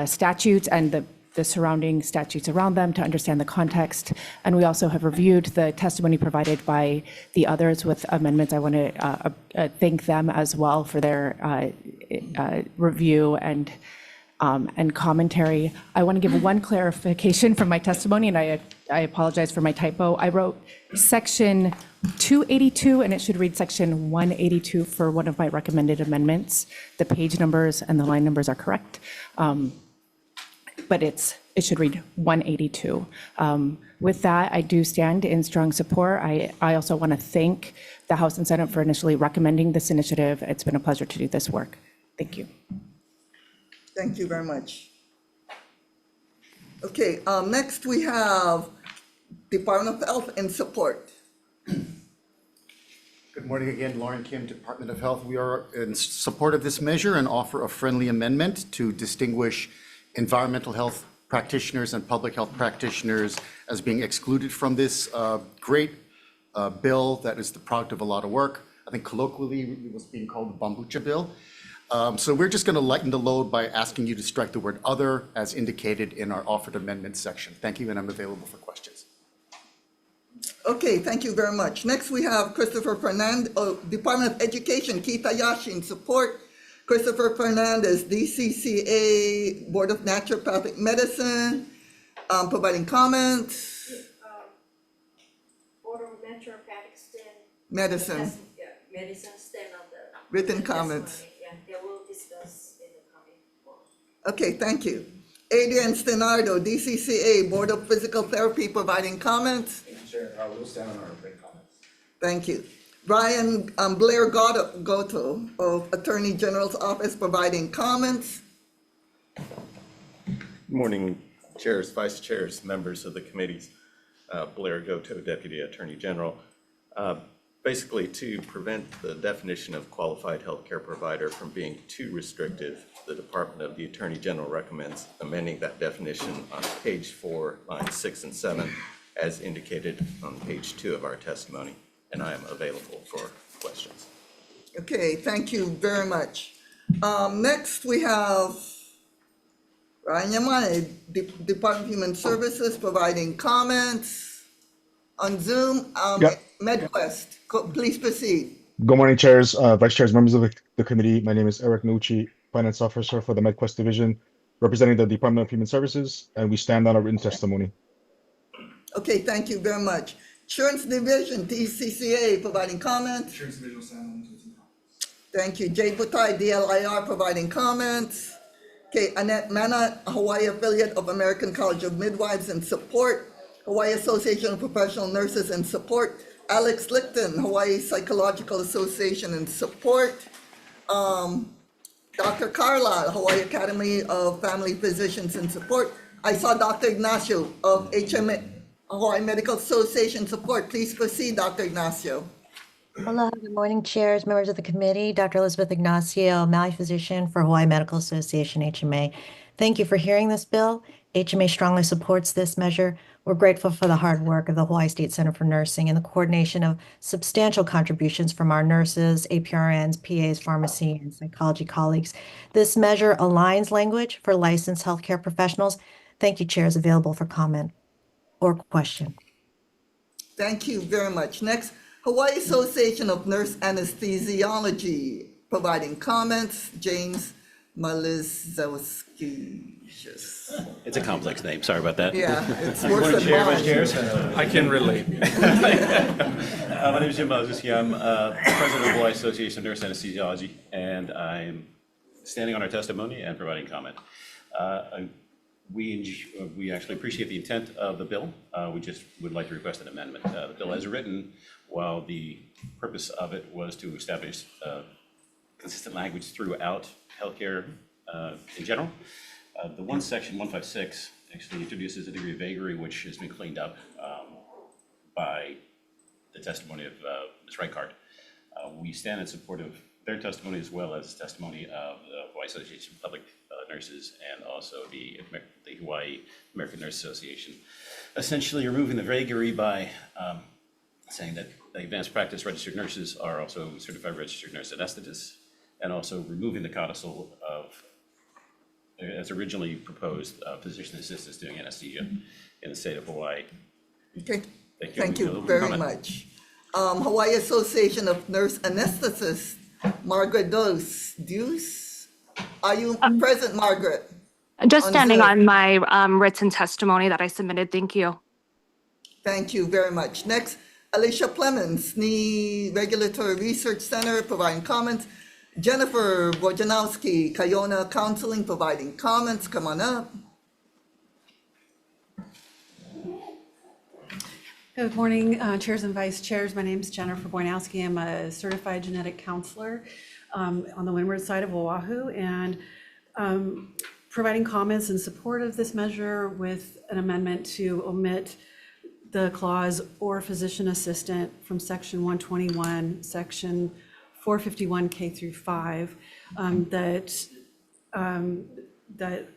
statutes and the surrounding statutes around them to understand the context. And we also have reviewed the testimony provided by the others with amendments. I want to thank them as well for their review and commentary. I want to give one clarification from my testimony, and I apologize for my typo. I wrote section 282, and it should read section 182 for one of my recommended amendments. The page numbers and the line numbers are correct, but it should read 182. With that, I do stand in strong support. I also want to thank the House and Senate for initially recommending this initiative. It's been a pleasure to do this work. Thank you. Thank you very much. Okay, next we have Department of Health in support. Good morning again, Lauren Kim, Department of Health. We are in support of this measure and offer a friendly amendment to distinguish environmental health practitioners and public health practitioners as being excluded from this great bill that is the product of a lot of work. I think colloquially it was being called the Bambucha Bill. So we're just going to lighten the load by asking you to strike the word other as indicated in our offered amendment section. Thank you, and I'm available for questions. Okay, thank you very much. Next, we have Christopher Fernandez, Department of Education, Keith Hayashi in support. Christopher Fernandez, DCCA, Board of Naturopathic Medicine, providing comments. Board of Naturopathic STEM. Medicine. Medicine STEM of the. Written comments. Yeah, they will discuss in the coming board. Okay, thank you. Adrian Stenardo, DCCA, Board of Physical Therapy, providing comments. Chair, we'll stand on our written comments. Thank you. Brian Blair Goto of Attorney General's Office, providing comments. Good morning, chairs, vice chairs, members of the committees. Blair Goto, Deputy Attorney General. Basically, to prevent the definition of qualified healthcare provider from being too restrictive, the Department of the Attorney General recommends amending that definition on page 4, lines 6 and 7, as indicated on page 2 of our testimony, and I am available for questions. Okay, thank you very much. Next, we have Ryan Yamane, Department of Human Services, providing comments on Zoom. MedQuest, please proceed. Good morning, chairs, vice chairs, members of the committee. My name is Eric Nucci, Finance Officer for the MedQuest Division, representing the Department of Human Services, and we stand on our written testimony. Okay, thank you very much. Insurance Division, DCCA, providing comments. Insurance Division will stand on written comments. Thank you. Jay Butai, DLIR, providing comments. Okay, Annette Mana, Hawaii affiliate of American College of Midwives in support. Hawaii Association of Professional Nurses in support. Alex Lichten, Hawaii Psychological Association in support. Dr. Carla, Hawaii Academy of Family Physicians in support. I saw Dr. Ignacio of HMA, Hawaii Medical Association support. Please proceed, Dr. Ignacio. Aloha, good morning, chairs, members of the committee. Dr. Elizabeth Ignacio, Maui physician for Hawaii Medical Association, HMA. Thank you for hearing this bill. HMA strongly supports this measure. We're grateful for the hard work of the Hawaii State Center for Nursing and the coordination of substantial contributions from our nurses, APRNs, PAs, pharmacy, and psychology colleagues. This measure aligns language for licensed healthcare professionals. Thank you, chairs, available for comment or question. Thank you very much. Next, Hawaii Association of Nurse Anesthesiology, providing comments. James Malizowski. It's a complex name, sorry about that. Yeah, it's Good worse morning, than Chair, mine. Vice Chairs. I can relate. My name is Jim Malizowski. I'm president of Hawai'i Association of Nurse Anesthesiology, and I'm standing on our testimony and providing comment. We actually appreciate the intent of the bill. We just would like to request an amendment. The bill as written, while the purpose of it was to establish consistent language throughout healthcare in general, the one section 156 actually introduces a degree of vagary, which has been cleaned up by the testimony of Ms. Reichart. We stand in support of their testimony as well as testimony of the Hawaii Association of Public Nurses and also the Hawaii American Nurse Association, essentially removing the vagary by saying that the advanced practice registered nurses are also certified registered nurse anesthetists, and also removing the codicil of, as originally proposed, physician assistants doing anesthesia in the state of Hawaii. Okay, Thank you. thank you very much. Hawaii Association of Nurse Anesthetists, Margaret Deuce. Are you present, Margaret? Just standing Zoom? on my written testimony that I submitted. Thank you. Thank you very much. Next, Alicia Plemons, SNE Regulatory Research Center, providing comments. Jennifer Bojanowski, Kiona Counseling, providing comments. Come on up. Good morning, chairs and vice chairs. My name is Jennifer Bojanowski. I'm a certified genetic counselor on the windward side of Oahu, and providing comments in support of this measure with an amendment to omit the clause or physician assistant from section 121, section 451 K through 5, that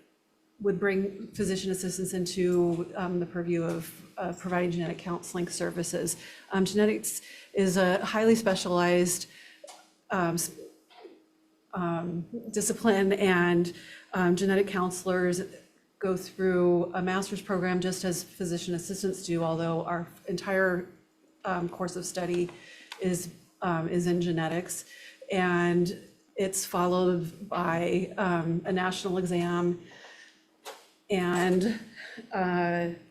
would bring physician assistants into the purview of providing genetic counseling services. Genetics is a highly specialized discipline, and genetic counselors go through a master's program just as physician assistants do, although our entire course of study is in genetics, and it's followed by a national exam. And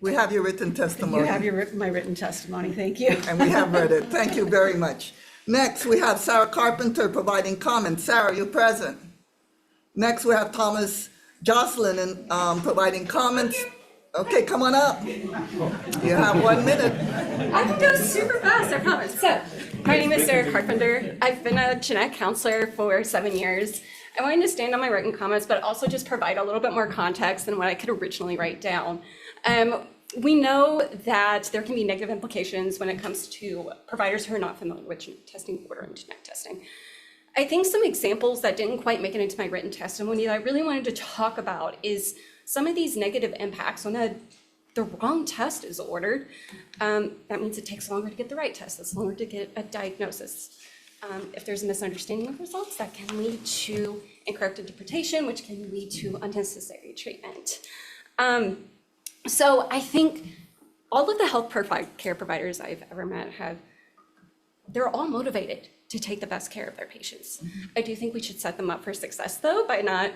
we have your written testimony. You have my written testimony. Thank you. And we have read it. Thank you very much. Next, we have Sarah Carpenter providing comments. Sarah, you're present. Next, we have Thomas Jocelyn providing comments. Okay, come on up. You have 1 minute. I can go super fast, I promise. So, my name is Sarah Carpenter. I've been a genetic counselor for 7 years. I wanted to stand on my written comments, but also just provide a little bit more context than what I could originally write down. We know that there can be negative implications when it comes to providers who are not familiar with genetic testing, ordering genetic testing. I think some examples that didn't quite make it into my written testimony that I really wanted to talk about is some of these negative impacts when the wrong test is ordered. That means it takes longer to get the right test. It's longer to get a diagnosis. If there's a misunderstanding of results, that can lead to incorrect interpretation, which can lead to unnecessary treatment. So I think all of the health care providers I've ever met they're all motivated to take the best care of their patients. I do think we should set them up for success though, by not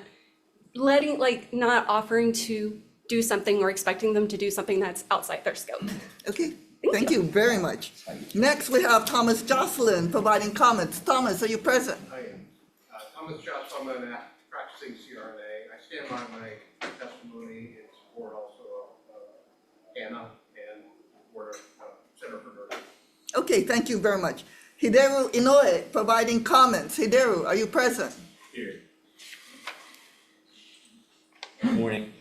offering to do something or expecting them to do something that's outside their scope. Okay, thank you very much. Next, we have Thomas Jocelyn providing comments. Thomas, are you present? I am. Thomas Jocelyn, I'm a practicing CRNA. I stand by my testimony in support also of Anna and for Center for Nursing. Okay, thank you very much. Hideru Inoue providing comments. Hideru, are you present? Here. Good morning.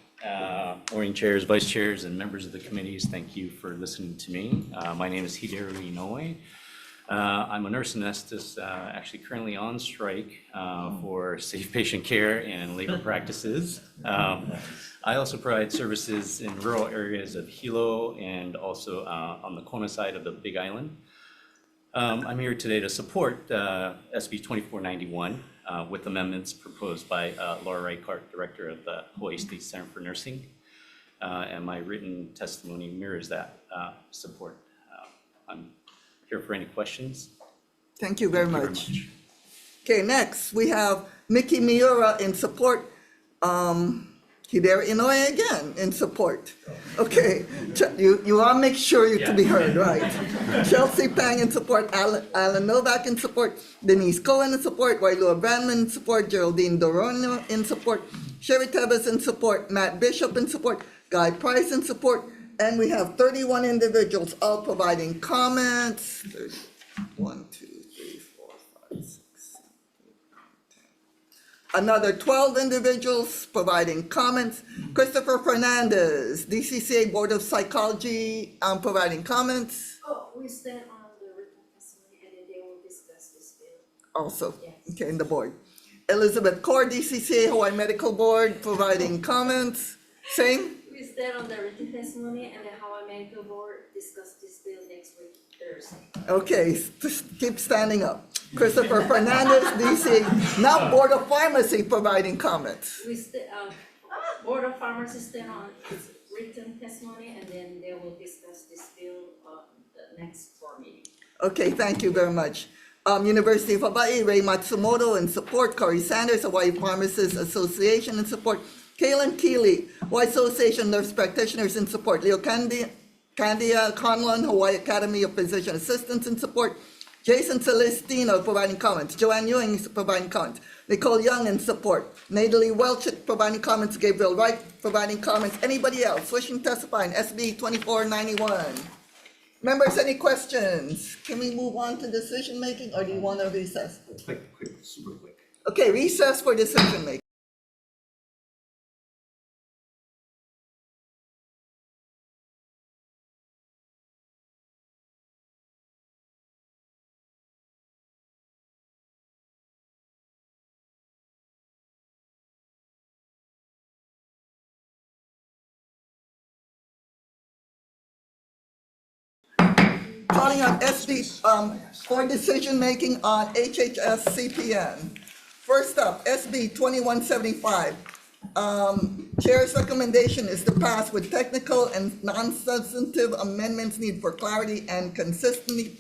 Morning chairs, vice chairs, and members of the committees. Thank you for listening to me. My name is Hideru Inoue. I'm a nurse anesthetist, actually currently on strike for safe patient care and labor practices. I also provide services in rural areas of Hilo and also on the Kona side of the Big Island. I'm here today to support SB 2491 with amendments proposed by Laura Reichart, Director of the Hawaii State Center for Nursing. And my written testimony mirrors that support. I'm here for any questions. Thank you very much. Okay, next we have Mickey Miura in support. Hideo Inoue again in support. Okay, you want to make sure you to be heard, right? Chelsea Pang in support, Alan Novak in support, Denise Cohen in support, Wailua Brandman in support, Geraldine Dorono in support, Sherry Tebas in support, Matt Bishop in support, Guy Price in support, and we have 31 individuals all providing comments. 1, 2, 3, 4, 5, 6, 7, 8, 9, 10. Another 12 individuals providing comments. Christopher Fernandez, DCCA Board of Psychology, providing comments. Oh, we stand on the written testimony and then they will discuss this bill. Also, okay, in the board. Elizabeth Kaur, DCCA Hawaii Medical Board, providing comments. Same? We stand on the written testimony and the Hawaii Medical Board discuss this bill next week, Thursday. Okay, just keep standing up. Christopher Fernandez, DCCA, now Board of Pharmacy providing comments. Board of Pharmacists stand on its written testimony and then they will discuss this bill the next board meeting. Okay, thank you very much. University of Hawaii, Ray Matsumoto in support, Corey Sanders, Hawaii Pharmacists Association in support, Kaylin Keeley, Hawaii Association Nurse Practitioners in support, Leo Candia Conlon, Hawaii Academy of Physician Assistants in support, Jason Celestino providing comments, Joanne Ewing is providing comments, Nicole Young in support, Natalie Welch providing comments, Gabriel Wright providing comments. Anybody else wishing to testify in SB 2491? Members, any questions? Can we move on to decision making or do you want to recess? Quick, super quick. Okay, recess for decision making. Calling on SB for decision making on HHS-CPN. First up, SB 2175. Chair's recommendation is to pass with technical and non-substantive amendments needed for clarity and consistency.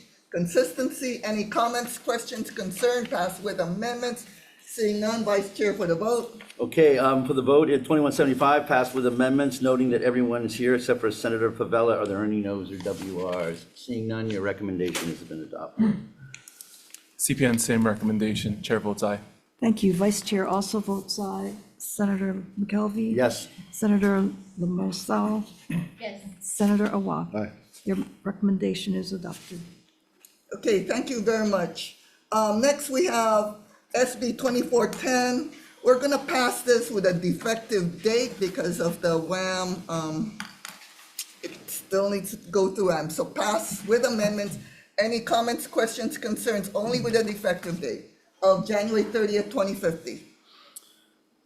Any comments, questions, concerns? Pass with amendments. Seeing none, Vice Chair for the vote. Okay, for the vote, 2175 passed with amendments, noting that everyone is here except for Senator Favela. Are there any noes or WRs? Seeing none, your recommendation has been adopted. CPN, same recommendation. Chair votes aye. Thank you. Vice Chair also votes aye. Senator McKelvey? Yes. Senator Lamosal? Yes. Senator Awa? Aye. Your recommendation is adopted. Okay, thank you very much. Next, we have SB 2410. We're gonna pass this with a defective date because of the WAM. It still needs to go through WAM, so pass with amendments. Any comments, questions, concerns, only with a defective date of January 30th, 2050.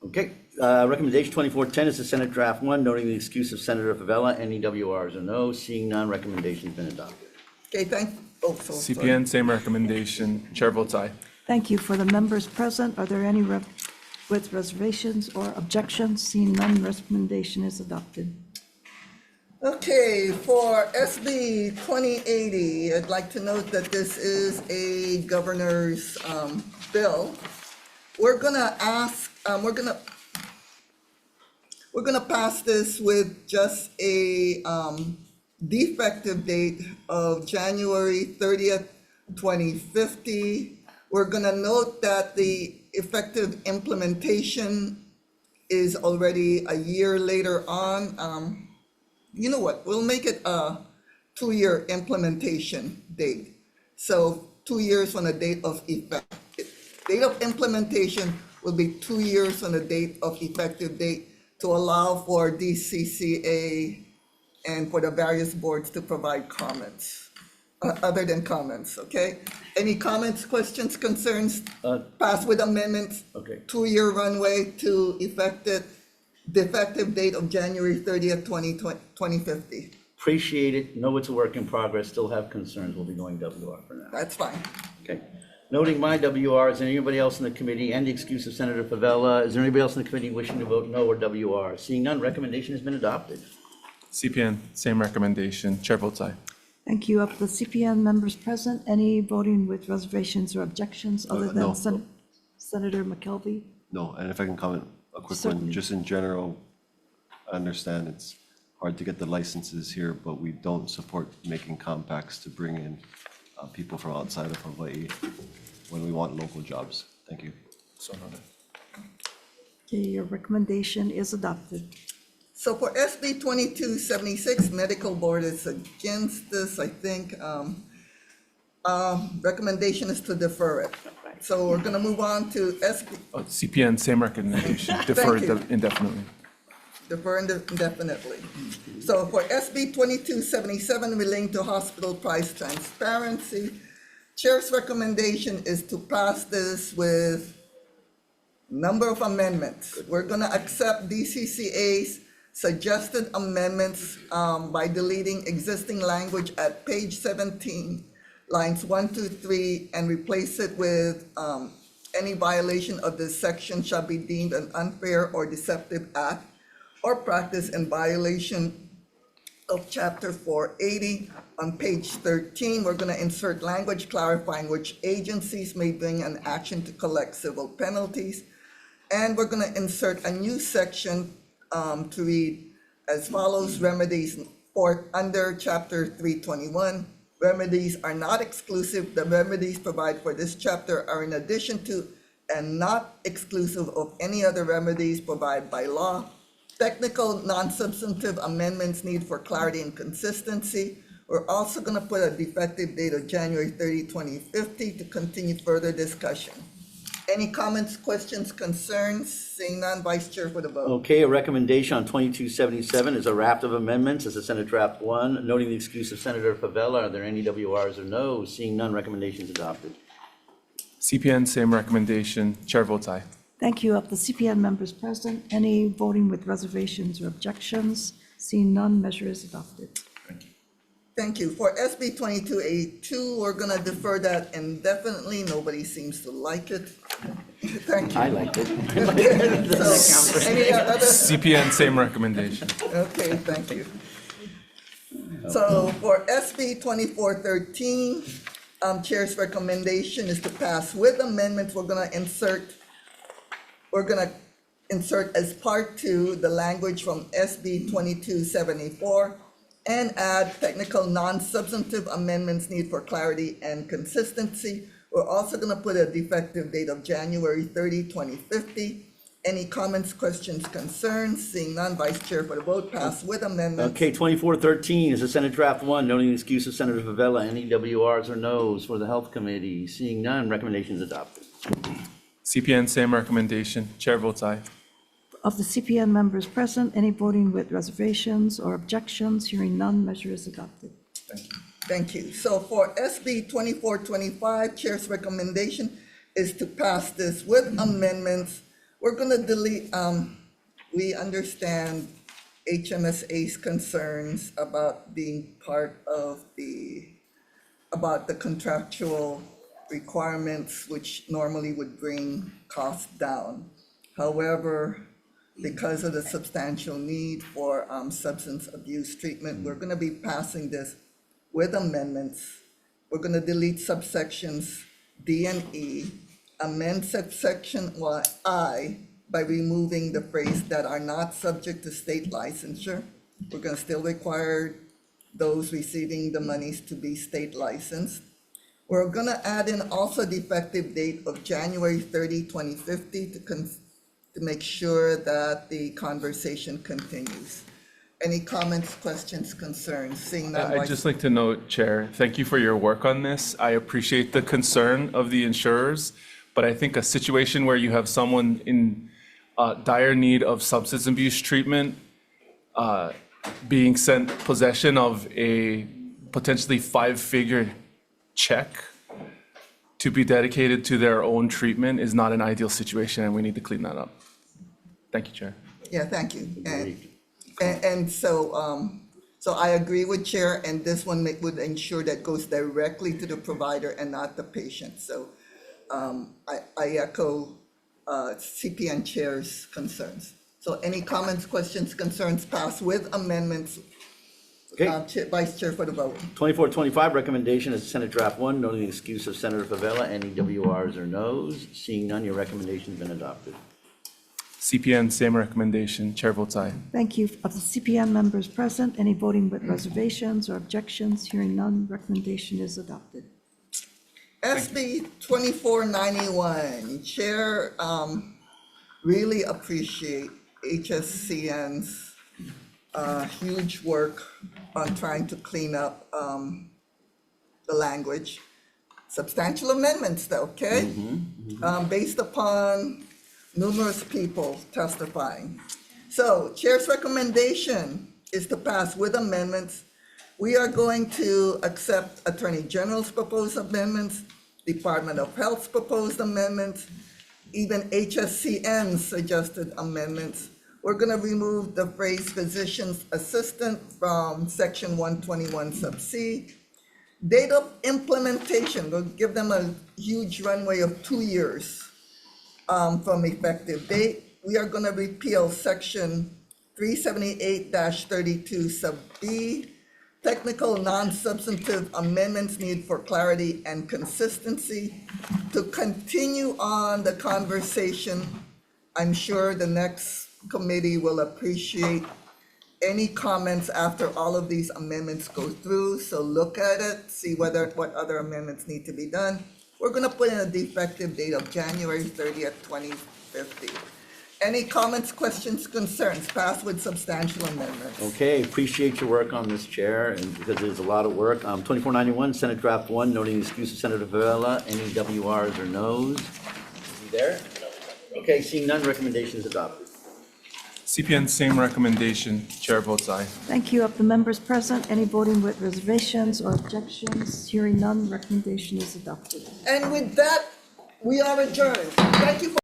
Okay, recommendation 2410 is the Senate Draft 1, noting the excuse of Senator Favela. Any WRs or no? Seeing none, recommendation's been adopted. Okay, CPN, same recommendation. Chair votes aye. Thank you. For the members present, are there any with reservations or objections? Seeing none, recommendation is adopted. Okay, for SB 2080, I'd like to note that this is a governor's bill. We're gonna pass this with just a defective date of January 30th, 2050. We're gonna note that the effective implementation is already a year later on. You know what, we'll make it a 2-year implementation date. So 2 years from the date of effect. Date of implementation will be 2 years from the date of effective date to allow for DCCA and for the various boards to provide comments, other than comments, okay? Any comments, questions, concerns? Pass with amendments. Okay. 2-year runway to the effective date of January 30th, 2050. Appreciate it. Know it's a work in progress. Still have concerns. We'll be going WR for now. That's fine. Okay. Noting my WR, is there anybody else in the committee and the excuse of Senator Favela? Is there anybody else in the committee wishing to vote no or WR? Seeing none, recommendation has been adopted. CPN, same recommendation. Chair votes aye. Thank you. Of the CPN members present, any voting with reservations or objections other than No. Senator McKelvey? No, and if I can comment a quick one, Certainly. just in general, I understand it's hard to get the licenses here, but we don't support making compacts to bring in people from outside of Hawaii when we want local jobs. Thank you. So noted. Okay, your recommendation is adopted. So for SB 2276, Medical Board is against this, I think. Recommendation is to defer it. So we're gonna move on to SB, CPN, same recommendation, defer Thank you. indefinitely. defer indefinitely. So for SB 2277, relating to hospital price transparency, Chair's recommendation is to pass this with number of amendments. We're gonna accept DCCA's suggested amendments by deleting existing language at page 17, lines 1, 2, 3, and replace it with any violation of this section shall be deemed an unfair or deceptive act or practice in violation of Chapter 480. On page 13, we're going to insert language clarifying which agencies may bring an action to collect civil penalties. And we're going to insert a new section to read as follows: remedies for under Chapter 321. Remedies are not exclusive. The remedies provided for this chapter are in addition to and not exclusive of any other remedies provided by law. Technical, non-substantive amendments need for clarity and consistency. We're also going to put a defective date of January 30, 2050 to continue further discussion. Any comments, questions, concerns? Seeing none, Vice Chair for the vote. Okay, a recommendation on 2277 is a raft of amendments as a Senate Draft 1, noting the excuse of Senator Favela. Are there any WRs or no's? Seeing none, recommendations adopted. CPN, same recommendation, chair votes aye. Thank you. Of the CPN members present, any voting with reservations or objections? Seeing none, measure is adopted. Thank you. For SB 2282, we're going to defer that indefinitely. Nobody seems to like it. Thank you. I liked it. So, any other? CPN, same recommendation. Okay, thank you. So for SB 2413, Chair's recommendation is to pass with amendments. We're gonna insert as part 2 the language from SB 2274 and add technical non-substantive amendments need for clarity and consistency. We're also gonna put a defective date of January 30, 2050. Any comments, questions, concerns? Seeing none, Vice Chair for the vote, pass with amendments. Okay, 2413 is a Senate Draft 1, noting the excuse of Senator Favela. Any WRs or no's for the Health Committee? Seeing none, recommendations adopted. CPN, same recommendation, chair votes aye. Of the CPN members present, any voting with reservations or objections? Hearing none, measure is adopted. Thank you. So for SB 2425, Chair's recommendation is to pass this with amendments. We're gonna delete, we understand HMSA's concerns about being part of about the contractual requirements, which normally would bring costs down. However, because of the substantial need for substance abuse treatment, we're gonna be passing this with amendments. We're gonna delete subsections D and E, amend subsection I by removing the phrase that are not subject to state licensure. We're gonna still require those receiving the monies to be state licensed. We're gonna add in also the effective date of January 30, 2050 to make sure that the conversation continues. Any comments, questions, concerns? Seeing none. I'd just like to note, Chair, thank you for your work on this. I appreciate the concern of the insurers, but I think a situation where you have someone in dire need of substance abuse treatment being sent possession of a potentially 5-figure check to be dedicated to their own treatment is not an ideal situation, and we need to clean that up. Thank you, Chair. Yeah, thank you. And so, so I agree with Chair, and this one would ensure that goes directly to the provider and not the patient. So I echo CPN Chair's concerns. So any comments, questions, concerns, pass with amendments Okay. Vice Chair for the vote. 2425, recommendation is Senate Draft 1, noting the excuse of Senator Favela. Any WRs or noes? Seeing none, your recommendation's been adopted. CPN, same recommendation. Chair votes aye. Thank you. Of the CPN members present, any voting with reservations or objections? Hearing none, recommendation is adopted. SB 2491, Chair, really appreciate HSCN's huge work on trying to clean up the language. Substantial amendments though, okay? Based upon numerous people testifying. So Chair's recommendation is to pass with amendments. We are going to accept Attorney General's proposed amendments, Department of Health's proposed amendments, even HSCN's suggested amendments. We're gonna remove the phrase physician's assistant from section 121 sub C. Date of implementation, we'll give them a huge runway of 2 years from effective date. We are gonna repeal section 378-32 sub B. Technical non-substantive amendments need for clarity and consistency. To continue on the conversation, I'm sure the next committee will appreciate any comments after all of these amendments go through. So look at it, see what other amendments need to be done. We're gonna put in a defective date of January 30th, 2050. Any comments, questions, concerns? Pass with substantial amendments. Okay, appreciate your work on this, Chair, and because there's a lot of work. 2491, Senate Draft 1, noting the excuse of Senator Favela. Any WRs or noes? Is he there? Okay, seeing none, recommendation is adopted. CPN, same recommendation. Chair votes aye. Thank you. Of the members present, any voting with reservations or objections? Hearing none, recommendation is adopted. And with that, we are adjourned. Thank you for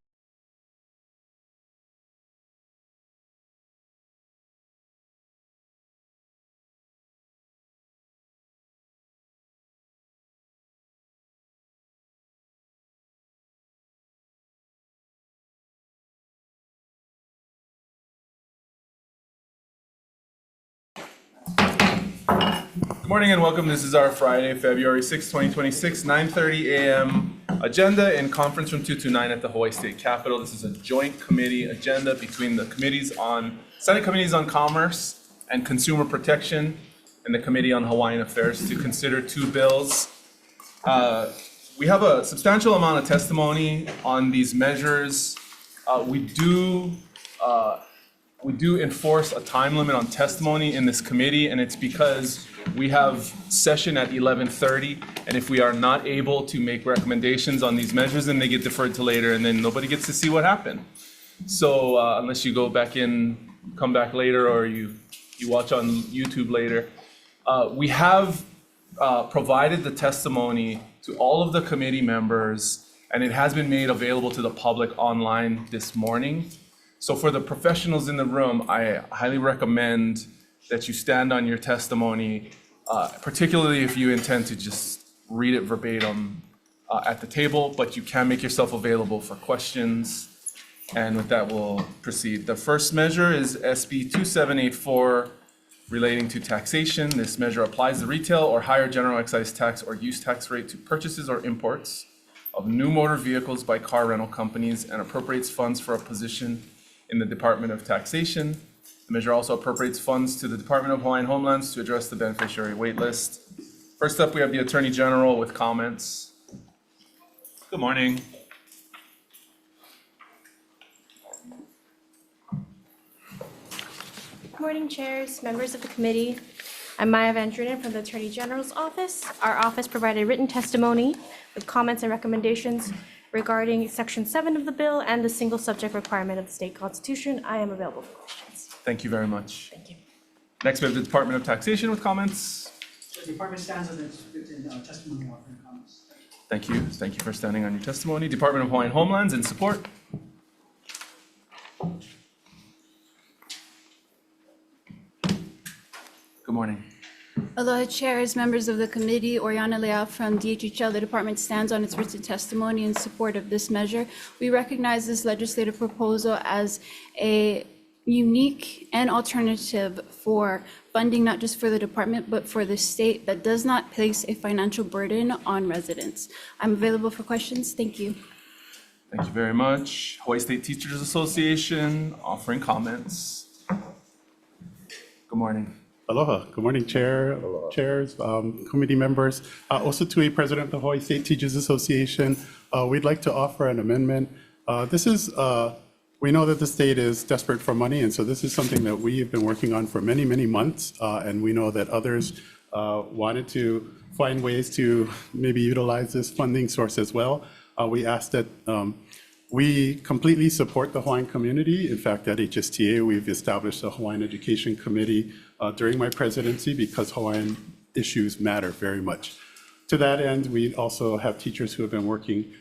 Good morning and welcome. This is our Friday, February 6, 2026, 9:30 a.m. agenda in Conference Room 229 at the Hawaii State Capitol. This is a joint committee agenda between the Senate Committees on Commerce and Consumer Protection and the Committee on Hawaiian Affairs to consider two bills. We have a substantial amount of testimony on these measures. We do enforce a time limit on testimony in this committee, and it's because we have session at 11:30, and if we are not able to make recommendations on these measures, then they get deferred to later, and then nobody gets to see what happened. So unless you go back in, come back later, or you watch on YouTube later, we have provided the testimony to all of the committee members, and it has been made available to the public online this morning. So for the professionals in the room, I highly recommend that you stand on your testimony, particularly if you intend to just read it verbatim at the table, but you can make yourself available for questions. And with that, we'll proceed. The first measure is SB 2784 relating to taxation. This measure applies the retail or higher general excise tax or use tax rate to purchases or imports of new motor vehicles by car rental companies and appropriates funds for a position in the Department of Taxation. The measure also appropriates funds to the Department of Hawaiian Homelands to address the beneficiary wait list. First up, we have the Attorney General with comments. Good morning. Good morning, chairs, members of the committee. I'm Maya Van Drunen from the Attorney General's office. Our office provided written testimony with comments and recommendations regarding Section 7 of the bill and the single subject requirement of the state constitution. I am available for questions. Thank you very much. Thank you. Next, we have the Department of Taxation with comments. The department stands on its written testimony offering comments. Thank you. Thank you for standing on your testimony. Department of Hawaiian Homelands in support. Good morning. Aloha chairs, members of the committee, Oriana Leal from DHHL. The department stands on its written testimony in support of this measure. We recognize this legislative proposal as a unique and alternative for funding, not just for the department, but for the state, that does not place a financial burden on residents. I'm available for questions. Thank you. Thank you very much. Hawaii State Teachers Association offering comments. Good morning. Aloha. Good morning, chairs, committee members. Osatui, President of the Hawaii State Teachers Association. We'd like to offer an amendment. We know that the state is desperate for money, and so this is something that we have been working on for many, many months, and we know that others wanted to find ways to maybe utilize this funding source as well. We ask that we completely support the Hawaiian community. In fact, at HSTA, we've established a Hawaiian Education Committee during my presidency because Hawaiian issues matter very much. To that end, we also have teachers who have been working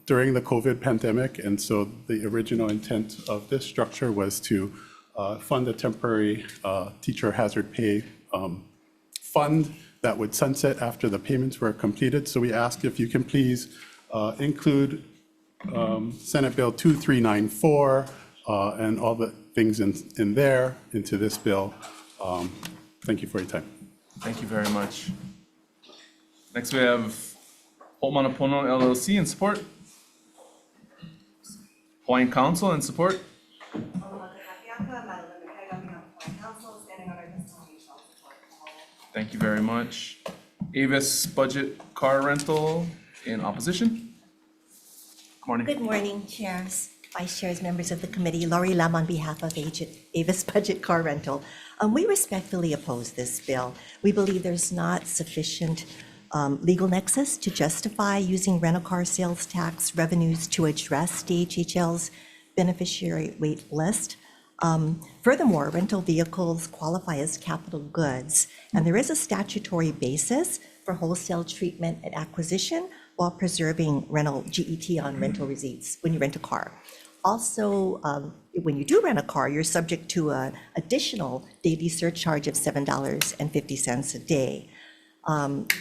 during the COVID pandemic, and so the original intent of this structure was to fund a temporary teacher hazard pay fund that would sunset after the payments were completed. So we ask if you can please include Senate Bill 2394 and all the things in there into this bill. Thank you for your time. Thank you very much. Next, we have Ho'omanapono LLC in support. Hawaiian Council in support. Thank you very much. Avis Budget Car Rental in opposition. Good morning. Good morning, chairs, vice chairs, members of the committee. Laurie Lam on behalf of Avis Budget Car Rental. We respectfully oppose this bill. We believe there's not sufficient legal nexus to justify using rental car sales tax revenues to address DHHL's beneficiary wait list. Furthermore, rental vehicles qualify as capital goods, and there is a statutory basis for wholesale treatment and acquisition while preserving rental GET on rental receipts when you rent a car. Also, when you do rent a car, you're subject to an additional daily surcharge of $7.50 a day.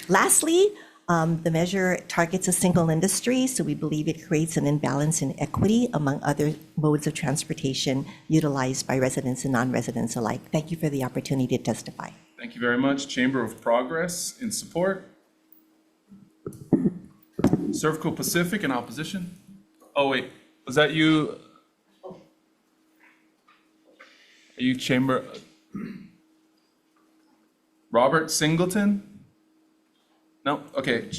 Lastly, the measure targets a single industry, so we believe it creates an imbalance in equity among other modes of transportation utilized by residents and non-residents alike. Thank you for the opportunity to testify. Thank you very much. Chamber of Progress in support. Servco Pacific in opposition. Oh, wait, was that you? Are you Chamber? Robert Singleton? No, okay.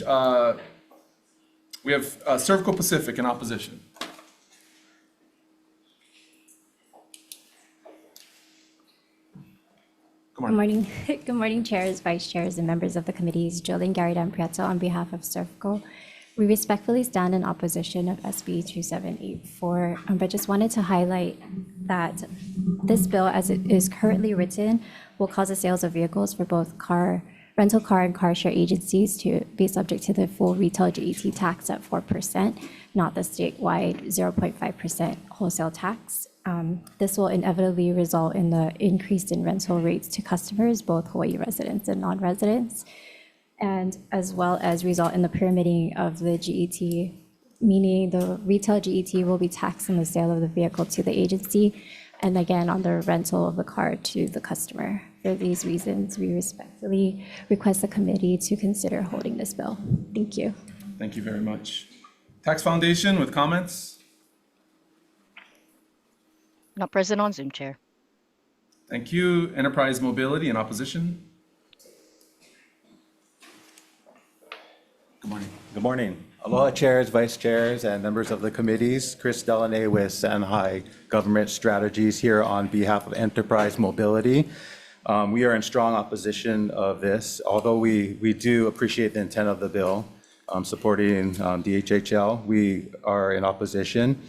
We have Servco Pacific in opposition. Good morning. Good morning, chairs, vice chairs, and members of the committees. Jolene Garridan Prieto on behalf of Servco. We respectfully stand in opposition of SB 2784, but just wanted to highlight that this bill, as it is currently written, will cause the sales of vehicles for both rental car and car share agencies to be subject to the full retail GET tax at 4%, not the statewide 0.5% wholesale tax. This will inevitably result in the increase in rental rates to customers, both Hawaii residents and non-residents, and as well as result in the pyramiding of the GET, meaning the retail GET will be taxed on the sale of the vehicle to the agency, and again on the rental of the car to the customer. For these reasons, we respectfully request the committee to consider holding this bill. Thank you. Thank you very much. Tax Foundation with comments. Not present on Zoom, Chair. Thank you. Enterprise Mobility in opposition. Good morning. Good morning. Aloha chairs, vice chairs, and members of the committees. Chris Delaney with Shanghai Government Strategies here on behalf of Enterprise Mobility. We are in strong opposition of this, although we do appreciate the intent of the bill supporting DHHL. We are in opposition.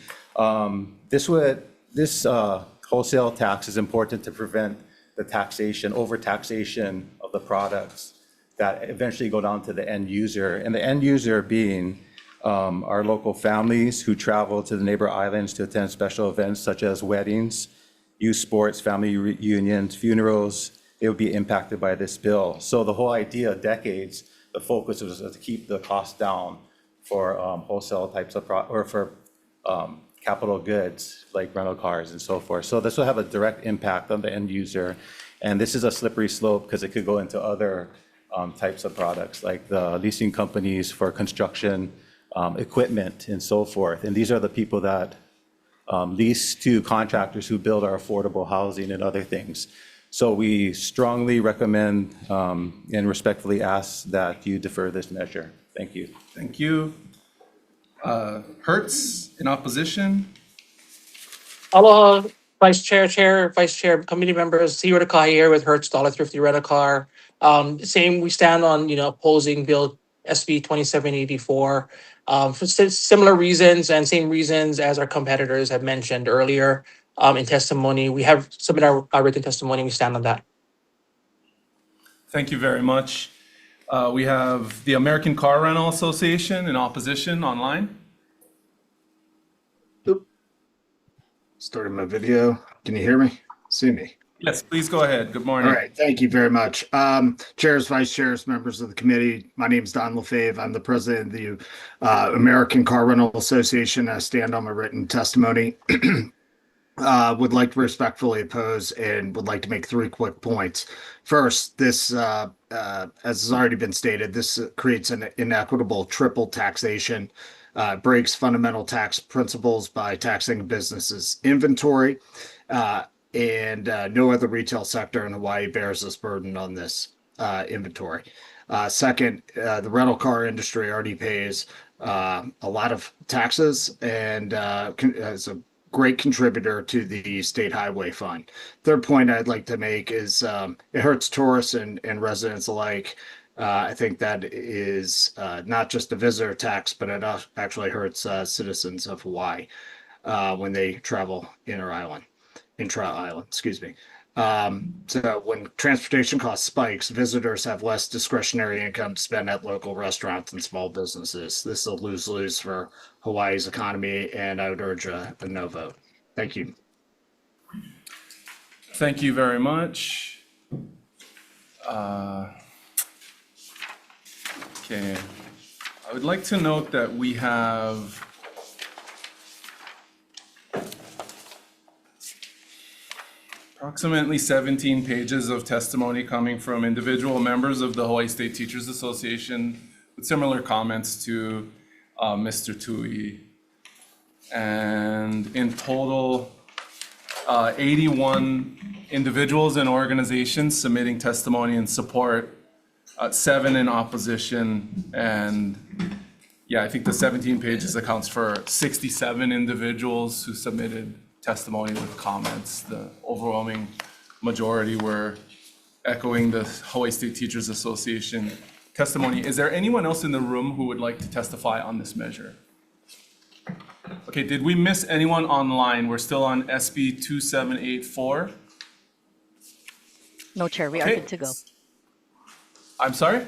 This wholesale tax is important to prevent the overtaxation of the products that eventually go down to the end user, and the end user being our local families who travel to the neighbor islands to attend special events such as weddings, youth sports, family reunions, funerals. They would be impacted by this bill. So the whole idea, decades, the focus was to keep the cost down for wholesale types of capital goods like rental cars and so forth. So this will have a direct impact on the end user. And this is a slippery slope because it could go into other types of products like the leasing companies for construction equipment and so forth. And these are the people that lease to contractors who build our affordable housing and other things. So we strongly recommend and respectfully ask that you defer this measure. Thank you. Thank you. Hertz in opposition. Aloha, Vice Chair, committee members, Hiro Takai here with Hertz Dollar Thrifty Rent-A-Car. We stand on, opposing Bill SB 2784 for similar reasons and same reasons as our competitors have mentioned earlier in testimony. We have submitted our written testimony. We stand on that. Thank you very much. We have the American Car Rental Association in opposition online. Starting my video. Can you hear me? See me? Yes, please go ahead. Good morning. All right. Thank you very much. Chairs, vice chairs, members of the committee. My name is Don LaFave. I'm the president of the American Car Rental Association. I stand on my written testimony. Would like to respectfully oppose and would like to make 3 quick points. First, this, as has already been stated, this creates an inequitable triple taxation. Breaks fundamental tax principles by taxing businesses' inventory, and no other retail sector in Hawaii bears this burden on this inventory. Second, the rental car industry already pays a lot of taxes and is a great contributor to the state highway fund. Third point I'd like to make is it hurts tourists and residents alike. I think that is not just a visitor tax, but it actually hurts citizens of Hawaii when they travel intra-island, excuse me. So when transportation cost spikes, visitors have less discretionary income to spend at local restaurants and small businesses. This is a lose-lose for Hawaii's economy, and I would urge a no vote. Thank you. Thank you very much. Okay, I would like to note that we have approximately 17 pages of testimony coming from individual members of the Hawaii State Teachers Association with similar comments to Mr. Tui. And in total, 81 individuals and organizations submitting testimony in support, 7 in opposition, and yeah, I think the 17 pages accounts for 67 individuals who submitted testimony with comments. The overwhelming majority were echoing the Hawaii State Teachers Association testimony. Is there anyone else in the room who would like to testify on this measure? Okay, did we miss anyone online? We're still on SB 2784. No, Chair, we are good to go. I'm sorry?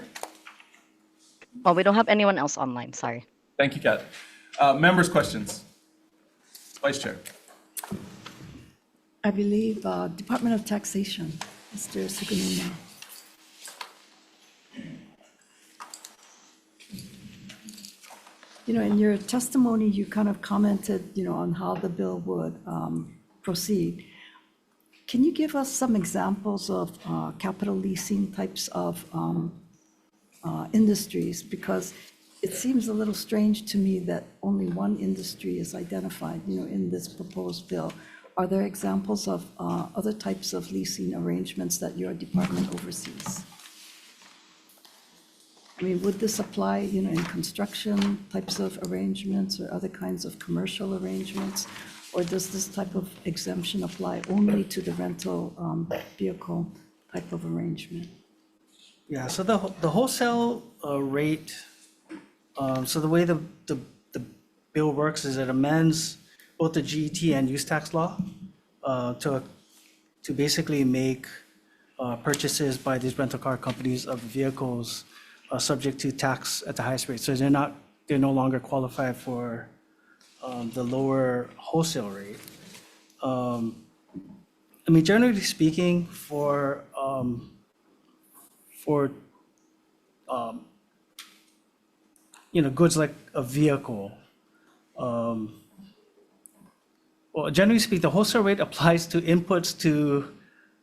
Oh, we don't have anyone else online, sorry. Thank you, Kat. Members' questions? Vice Chair. I believe Department of Taxation, Mr. Sugunuma. In your testimony, you kind of commented, on how the bill would proceed. Can you give us some examples of capital leasing types of industries? Because it seems a little strange to me that only one industry is identified, in this proposed bill. Are there examples of other types of leasing arrangements that your department oversees? I mean, would this apply, in construction types of arrangements or other kinds of commercial arrangements? Or does this type of exemption apply only to the rental vehicle type of arrangement? Yeah, so the wholesale rate, so the way the bill works is it amends both the GET and use tax law to basically make purchases by these rental car companies of vehicles subject to tax at the highest rate. So they no longer qualify for the lower wholesale rate. I mean, generally speaking, for goods like a vehicle, well, generally speaking, the wholesale rate applies to inputs to,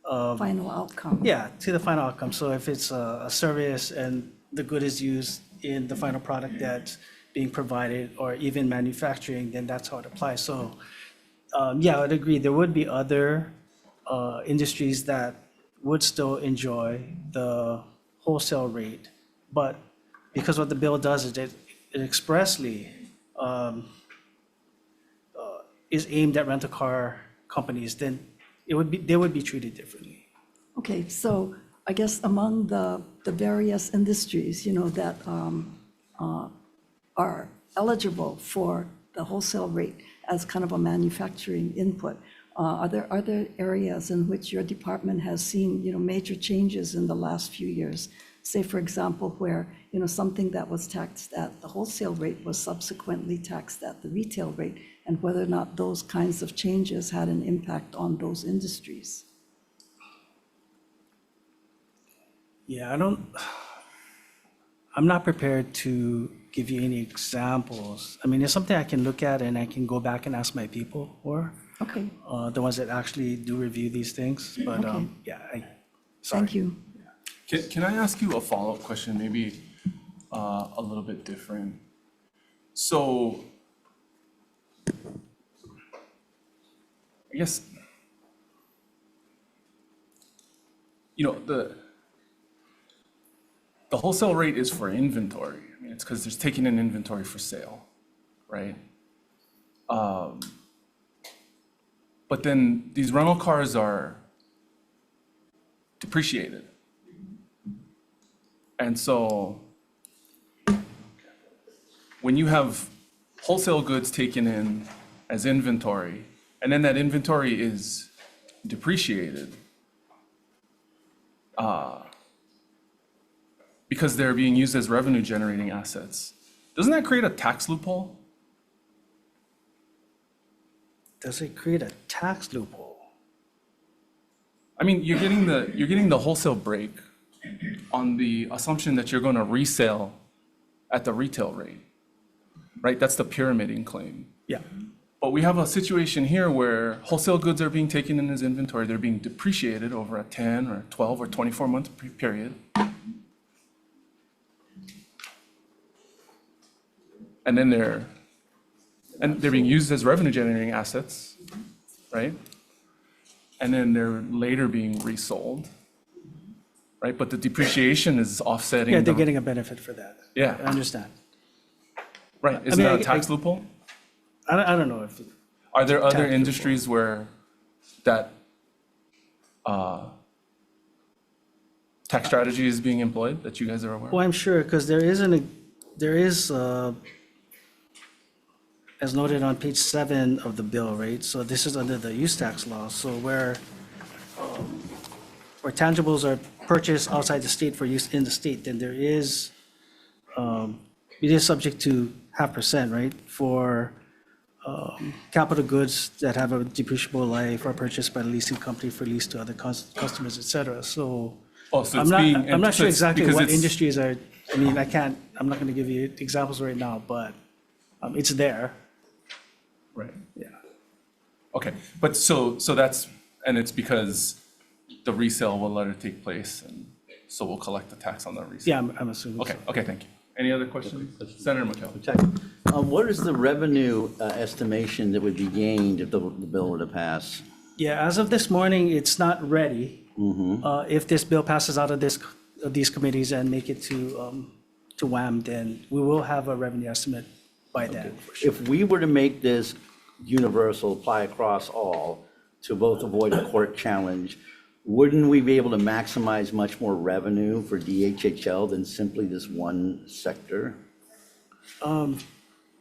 Final outcome. yeah, to the final outcome. So if it's a service and the good is used in the final product that's being provided, or even manufacturing, then that's how it applies. So, yeah, I'd agree. There would be other industries that would still enjoy the wholesale rate, but because what the bill does is it expressly is aimed at rental car companies, then they would be treated differently. Okay, so I guess among the various industries, that are eligible for the wholesale rate as kind of a manufacturing input, are there areas in which your department has seen, major changes in the last few years? Say, for example, where, something that was taxed at the wholesale rate was subsequently taxed at the retail rate, and whether or not those kinds of changes had an impact on those industries. Yeah, I'm not prepared to give you any examples. I mean, it's something I can look at and I can go back and ask my people for. Okay. The ones that actually do review these things, but Okay. yeah, sorry. Thank you. Can I ask you a follow-up question, maybe a little bit different? So, I guess, the wholesale rate is for inventory. I mean, it's because there's taking in inventory for sale, right? But then these rental cars are depreciated. And so when you have wholesale goods taken in as inventory, and then that inventory is depreciated because they're being used as revenue generating assets, doesn't that create a tax loophole? Does it create a tax loophole? I mean, you're getting the wholesale break on the assumption that you're going to resell at the retail rate, right? That's the pyramiding claim. Yeah. But we have a situation here where wholesale goods are being taken in as inventory. They're being depreciated over a 10 or 12 or 24 month period. And then they're being used as revenue generating assets, right? And then they're later being resold, right? But the depreciation is offsetting. Yeah, they're getting a benefit for that. Yeah. I understand. Right, isn't that a tax loophole? I don't know if. Are there other tax industries where that tax strategy is being employed that you guys are aware of? Well, I'm sure, because there is, as noted on page 7 of the bill, right? So this is under the use tax law. So where tangibles are purchased outside the state for use in the state, then there is, it is subject to 0.5%, right? For capital goods that have a depreciable life are purchased by the leasing company for lease to other customers, et cetera. So I'm not sure exactly what industries are, I mean, I'm not going to give you examples right now, but it's there. Right. Yeah. Okay, but so that's, and it's because the resale will later take place, and so we'll collect the tax on the resale? Yeah, I'm assuming. Okay, okay, thank you. Any other questions? Senator McKell. What is the revenue estimation that would be gained if the bill were to pass? Yeah, as of this morning, it's not ready. If this bill passes out of these committees and make it to WAM, then we will have a revenue estimate by then. If we were to make this universal, apply across all, to both avoid a court challenge, wouldn't we be able to maximize much more revenue for DHHL than simply this one sector?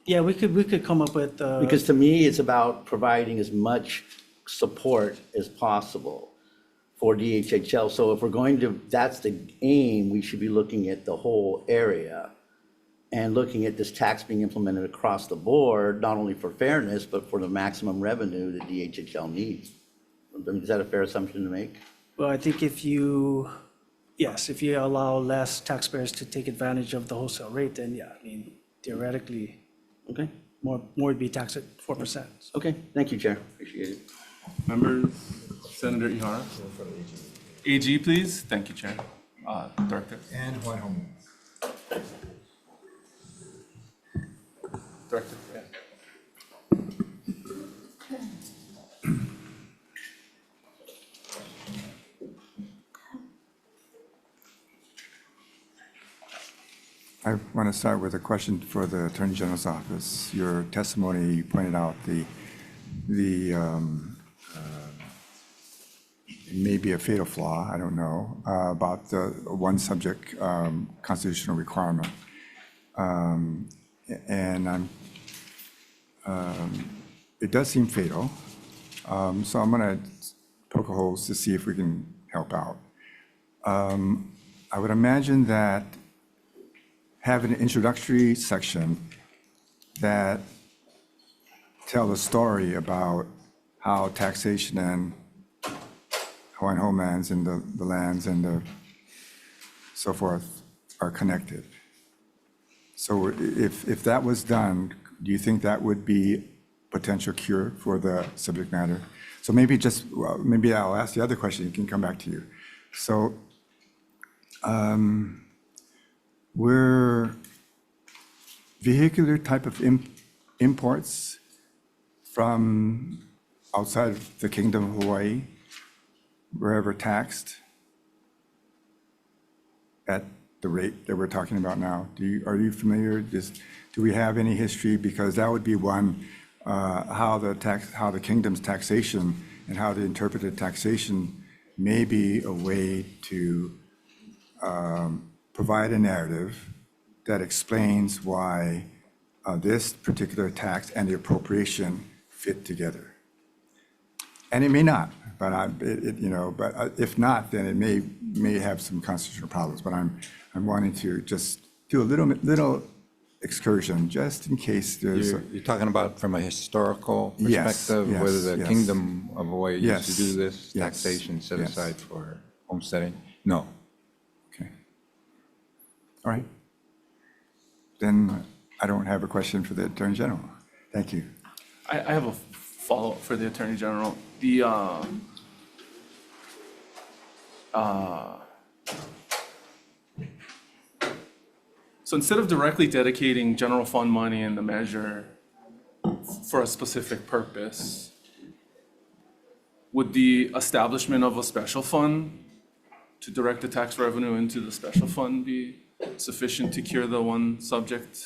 Yeah, we could come up with. Because to me, it's about providing as much support as possible for DHHL. So if we're going to, that's the aim, we should be looking at the whole area and looking at this tax being implemented across the board, not only for fairness, but for the maximum revenue that DHHL needs. I mean, is that a fair assumption to make? Well, I think if you allow less taxpayers to take advantage of the wholesale rate, then yeah, I mean, theoretically. Okay. more would be taxed at 4%. Okay, thank you, Chair. Appreciate it. Members, Senator Ihara. AG, please. Thank you, Chair. Director. And Hawai'i Homeland. Director, yeah. I want to start with a question for the Attorney General's office. Your testimony, you pointed out it may be a fatal flaw, I don't know, about the one subject constitutional requirement. And it does seem fatal. So I'm going to poke a hole to see if we can help out. I would imagine that have an introductory section that tell a story about how taxation and Hawaiian homelands and the lands and the so forth are connected. So if that was done, do you think that would be potential cure for the subject matter? So maybe I'll ask the other question, you can come back to you. So were vehicular type of imports from outside of the Kingdom of Hawaii were ever taxed at the rate that we're talking about now? Are you familiar? Do we have any history? Because that would be one, how the kingdom's taxation and how the interpreted taxation may be a way to provide a narrative that explains why this particular tax and the appropriation fit together. And it may not, but if not, then it may have some constitutional problems. But I'm wanting to just do a little excursion, just in case there's. You're talking about from a historical Yes, perspective, yes, whether the yes. Kingdom of Hawaii used to do Yes, this yes, taxation set yes. aside for homesteading? No. Okay. All right. Then I don't have a question for the Attorney General. Thank you. I have a follow-up for the Attorney General. So instead of directly dedicating general fund money in the measure for a specific purpose, would the establishment of a special fund to direct the tax revenue into the special fund be sufficient to cure the one subject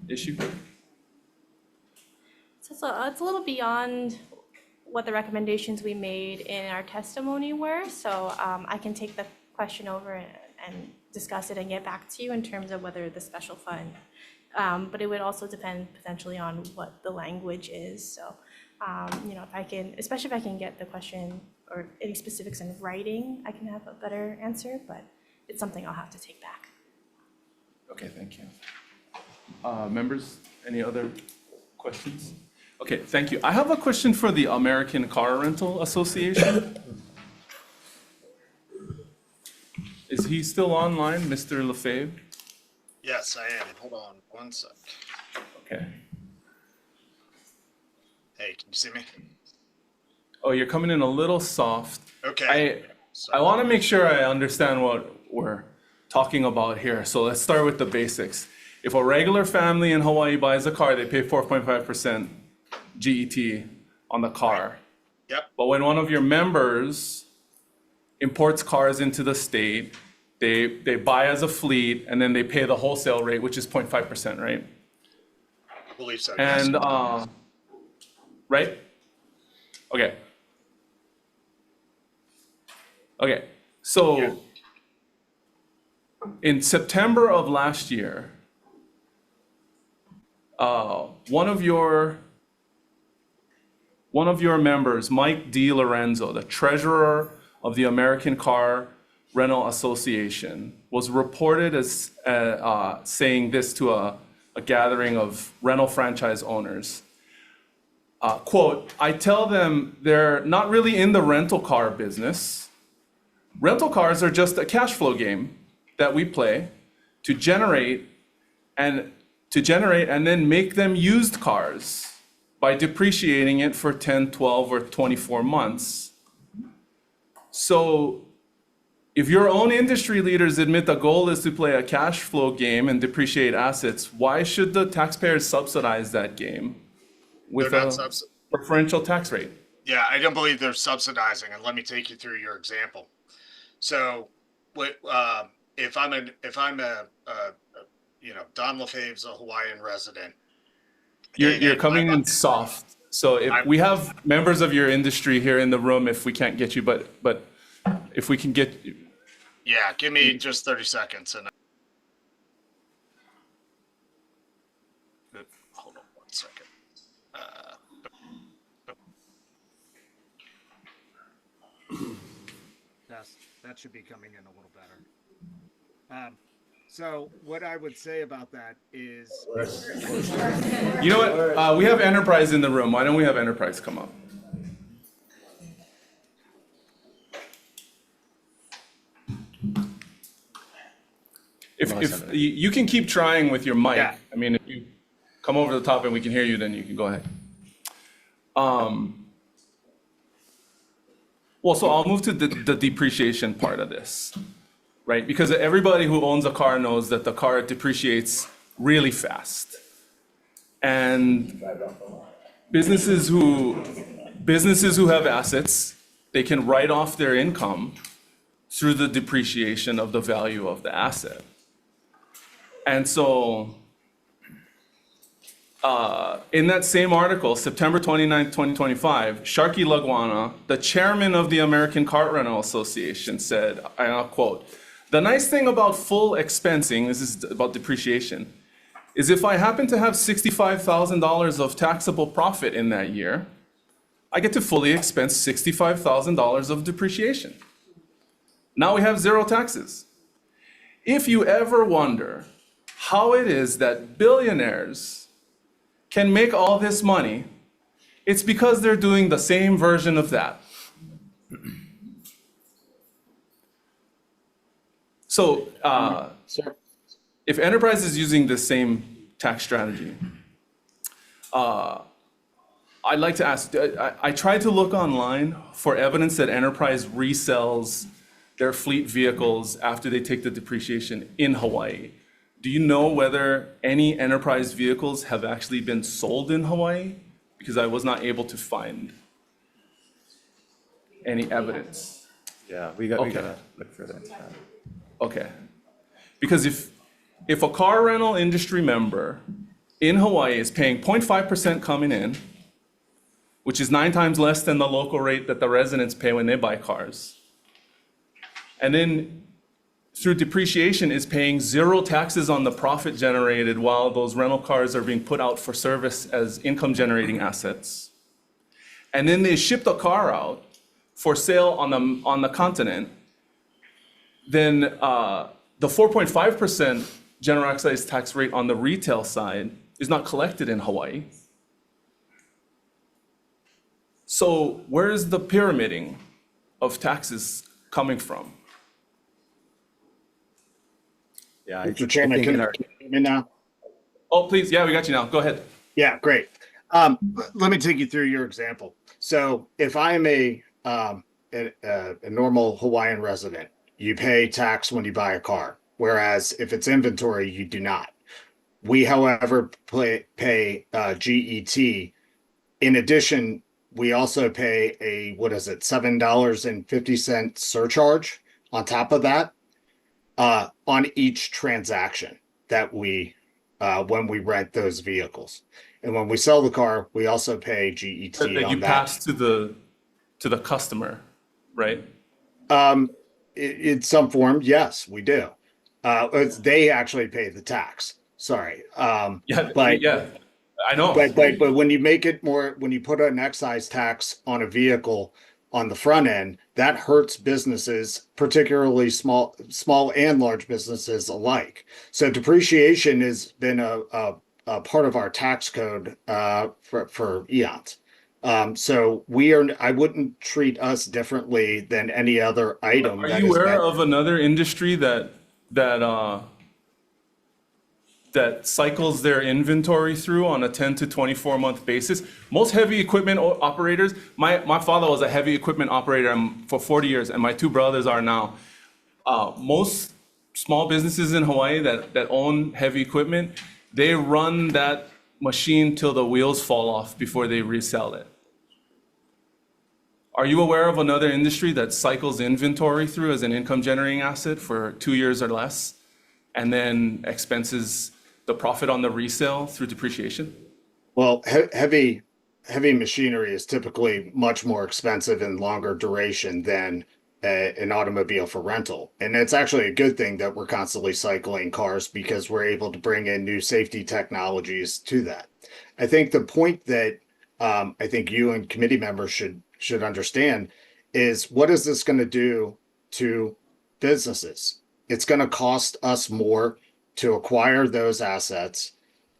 issue? So it's a little beyond what the recommendations we made in our testimony were. So I can take the question over and discuss it and get back to you in terms of whether the special fund. But it would also depend potentially on what the language is. So, if I can, especially if I can get the question or any specifics in writing, I can have a better answer, but it's something I'll have to take back. Okay, thank you. Members, any other questions? Okay, thank you. I have a question for the American Car Rental Association. Is he still online, Mr. Lefebvre? Yes, I am. Hold on one sec. Okay. Hey, can you see me? Oh, you're coming in a little soft. Okay. I want to make sure I understand what we're talking about here. So let's start with the basics. If a regular family in Hawaii buys a car, they pay 4.5% GET on the car. Yep. But when one of your members imports cars into the state, they buy as a fleet, and then they pay the wholesale rate, which is 0.5%, right? I believe so. And, yes. right? Okay. Okay, so in September of last year, one of your members, Mike D. Lorenzo, the treasurer of the American Car Rental Association, was reported as saying this to a gathering of rental franchise owners. Quote, I tell them they're not really in the rental car business. Rental cars are just a cash flow game that we play to generate and to generate and then make them used cars by depreciating it for 10, 12, or 24 months. So if your own industry leaders admit the goal is to play a cash flow game and depreciate assets, why should the taxpayers subsidize that game with They're not a preferential tax rate? Yeah, I don't believe they're subsidizing, and let me take you through your example. So, if I'm Don LaFave's a Hawaiian resident. You're coming in soft. So if we have members of your industry here in the room, if we can't get you, but if we can get you. Yeah, give me just 30 seconds and hold on one second. That should be coming in a little better. So what I would say about that is, You know what? We have Enterprise in the room. Why don't we have Enterprise come up? If you can keep trying with your mic. Yeah. I mean, if you come over the top and we can hear you, then you can go ahead. Well, so I'll move to the depreciation part of this, right? Because everybody who owns a car knows that the car depreciates really fast. And businesses who have assets, they can write off their income through the depreciation of the value of the asset. And so in that same article, September 29, 2025, Sharky Lagwana, the chairman of the American Car Rental Association, said, and I'll quote, "The nice thing about full expensing," this is about depreciation, "is if I happen to have $65,000 of taxable profit in that year, I get to fully expense $65,000 of depreciation. Now we have zero taxes. If you ever wonder how it is that billionaires can make all this money, it's because they're doing the same version of that." So if Enterprise is using the same tax strategy, I'd like to ask, I tried to look online for evidence that Enterprise resells their fleet vehicles after they take the depreciation in Hawaii. Do you know whether any Enterprise vehicles have actually been sold in Hawaii? Because I was not able to find any evidence. Yeah, we gotta look for that. Okay. Because if a car rental industry member in Hawaii is paying 0.5% coming in, which is 9 times less than the local rate that the residents pay when they buy cars, and then through depreciation is paying zero taxes on the profit generated while those rental cars are being put out for service as income generating assets. And then they ship the car out for sale on the continent, then the 4.5% general excise tax rate on the retail side is not collected in Hawaii. So where is the pyramiding of taxes coming from? Yeah, Mr. Chairman, can you hear me now? Oh, please, yeah, we got you now. Go ahead. Yeah, great. Let me take you through your example. So if I'm a normal Hawaiian resident, you pay tax when you buy a car, whereas if it's inventory, you do not. We, however, pay GET. In addition, we also pay a, $7.50 surcharge on top of that on each transaction that we, when we rent those vehicles. And when we sell the car, we also pay GET That you on that. pass to the customer, right? In some form, yes, we do. They actually pay the tax. Sorry. Yeah, but yeah, I know. But when you make it more, when you put an excise tax on a vehicle on the front end, that hurts businesses, particularly small and large businesses alike. So depreciation has been a part of our tax code for eons. So I wouldn't treat us differently than any other item. Are you aware of another industry that that cycles their inventory through on a 10 to 24 month basis. Most heavy equipment operators, my father was a heavy equipment operator for 40 years, and my two brothers are now. Most small businesses in Hawaii that own heavy equipment, they run that machine till the wheels fall off before they resell it. Are you aware of another industry that cycles inventory through as an income generating asset for 2 years or less, and then expenses the profit on the resale through depreciation? Well, heavy machinery is typically much more expensive and longer duration than an automobile for rental. And it's actually a good thing that we're constantly cycling cars because we're able to bring in new safety technologies to that. I think the point that I think you and committee members should understand is, what is this going to do to businesses? It's going to cost us more to acquire those assets.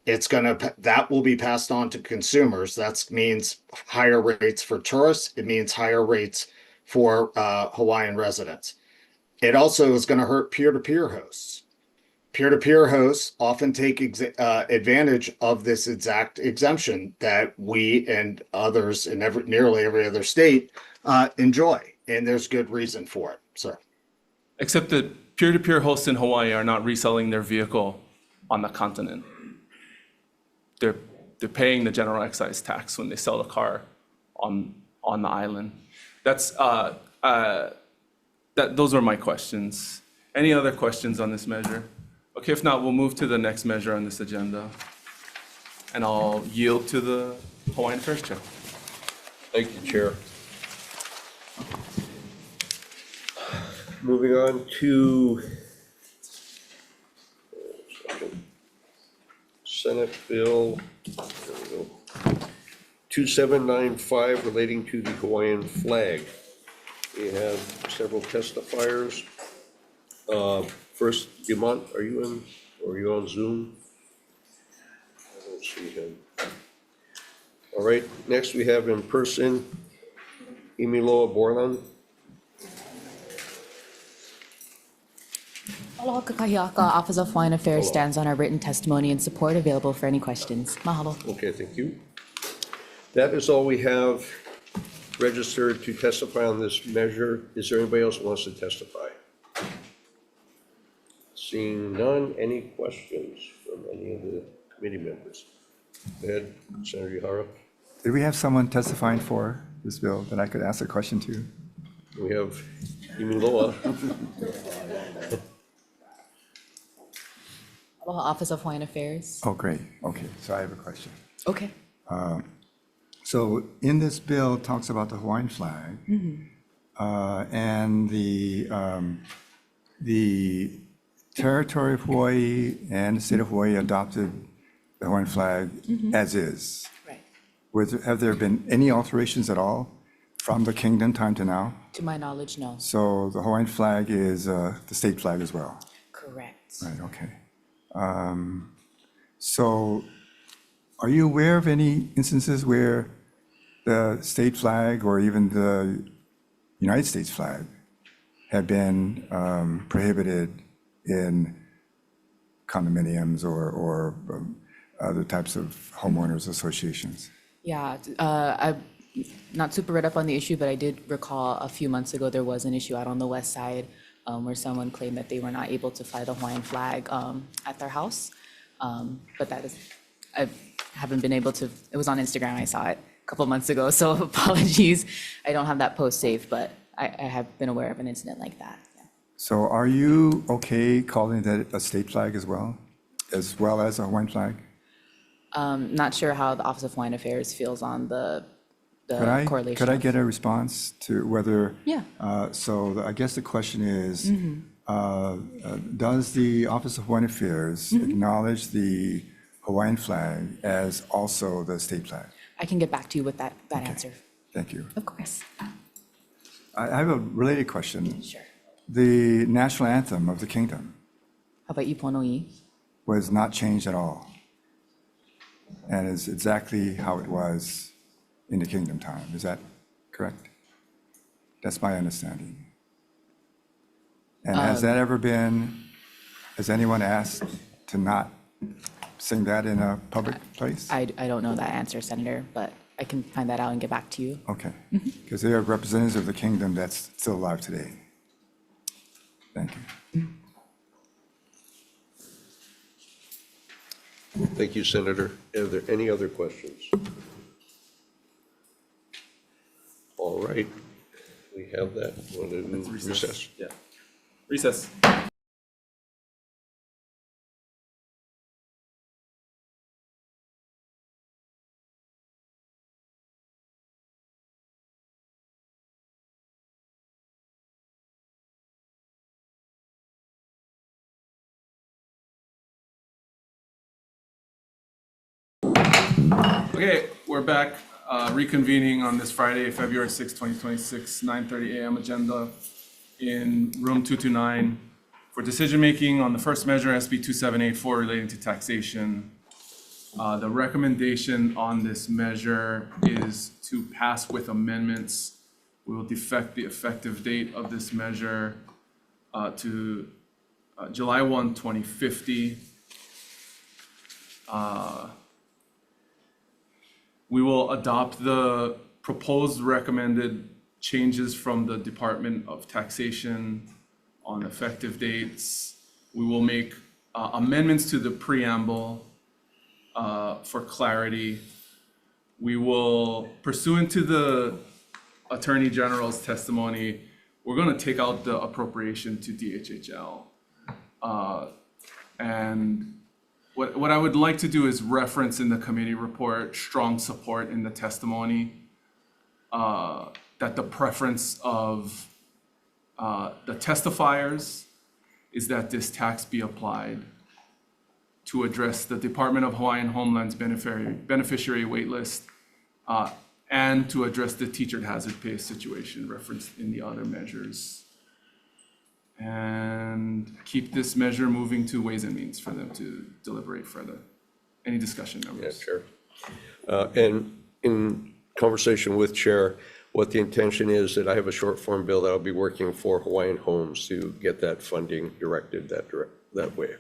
That will be passed on to consumers. That means higher rates for tourists. It means higher rates for Hawaiian residents. It also is going to hurt peer-to-peer hosts. Peer-to-peer hosts often take advantage of this exact exemption that we and others in nearly every other state enjoy, and there's good reason for it. So, Except that peer-to-peer hosts in Hawaii are not reselling their vehicle on the continent. They're paying the general excise tax when they sell the car on the island. Those are my questions. Any other questions on this measure? Okay, if not, we'll move to the next measure on this agenda. And I'll yield to the Hawaiian Affairs Chair. Thank you, Chair. Moving on to Senate Bill 2795 relating to the Hawaiian flag. We have several testifiers. First, Dumont, are you in, or are you on Zoom? I don't see him. All right, next we have in person, Imiloa Borland. Aloha Kakahiaka, Office of Hawaiian Affairs stands on our written testimony and support, available for any questions. Mahalo. Okay, thank you. That is all we have registered to testify on this measure. Is there anybody else who wants to testify? Seeing none, any questions from any of the committee members? Go ahead, Senator Ihara. Did we have someone testifying for this bill that I could ask a question to? We have Imiloa. Aloha Office of Hawaiian Affairs. Oh, great. Okay, so I have a question. Okay. So in this bill, it talks about the Hawaiian flag, and the territory of Hawaii and the state of Hawaii adopted the Hawaiian flag as is. Right. Have there been any alterations at all from the kingdom time to now? To my knowledge, no. So the Hawaiian flag is the state flag as well? Correct. Right, okay. So are you aware of any instances where the state flag or even the United States flag have been prohibited in condominiums or other types of homeowners associations? Yeah, I'm not super read up on the issue, but I did recall a few months ago there was an issue out on the west side where someone claimed that they were not able to fly the Hawaiian flag at their house. But that is, I haven't been able to, it was on Instagram, I saw it a couple months ago, so apologies. I don't have that post saved, but I have been aware of an incident like that. Yeah. So are you okay calling that a state flag as well as a Hawaiian flag? Not sure how the Office of Hawaiian Affairs feels on the correlation. Could I get a response to whether? Yeah. I guess the question is, does the Office of Hawaiian Affairs acknowledge the Hawaiian flag as also the state flag? I can get back to you with that answer. Thank you. Of course. I have a related question. Sure. The national anthem of the kingdom How about you, Pono'i? was not changed at all, and is exactly how it was in the kingdom time. Is that correct? That's my understanding. And has anyone asked to not saying that in a public place? I don't know that answer, Senator, but I can find that out and get back to you. Okay, because they are representatives of the kingdom that's still alive today. Thank you. Thank you, Senator. Are there any other questions? All right, we have that. Want to do recess? Yeah. Recess. Okay, we're back, reconvening on this Friday, February 6, 2026, 9:30 a.m. agenda in room 229 for decision-making on the first measure, SB 2784, relating to taxation. The recommendation on this measure is to pass with amendments. We will defect the effective date of this measure to July 1, 2050. We will adopt the proposed recommended changes from the Department of Taxation on effective dates. We will make amendments to the preamble for clarity. We will, pursuant to the Attorney General's testimony, we're going to take out the appropriation to DHHL. And what I would like to do is reference in the committee report strong support in the testimony that the preference of the testifiers is that this tax be applied to address the Department of Hawaiian Homeland's beneficiary waitlist and to address the teacher hazard pay situation referenced in the other measures. And keep this measure moving to Ways and Means for them to deliberate further. Any discussion, members? Yeah, Chair. And in conversation with Chair, what the intention is that I have a short form bill that I'll be working for Hawaiian Homes to get that funding directed that way.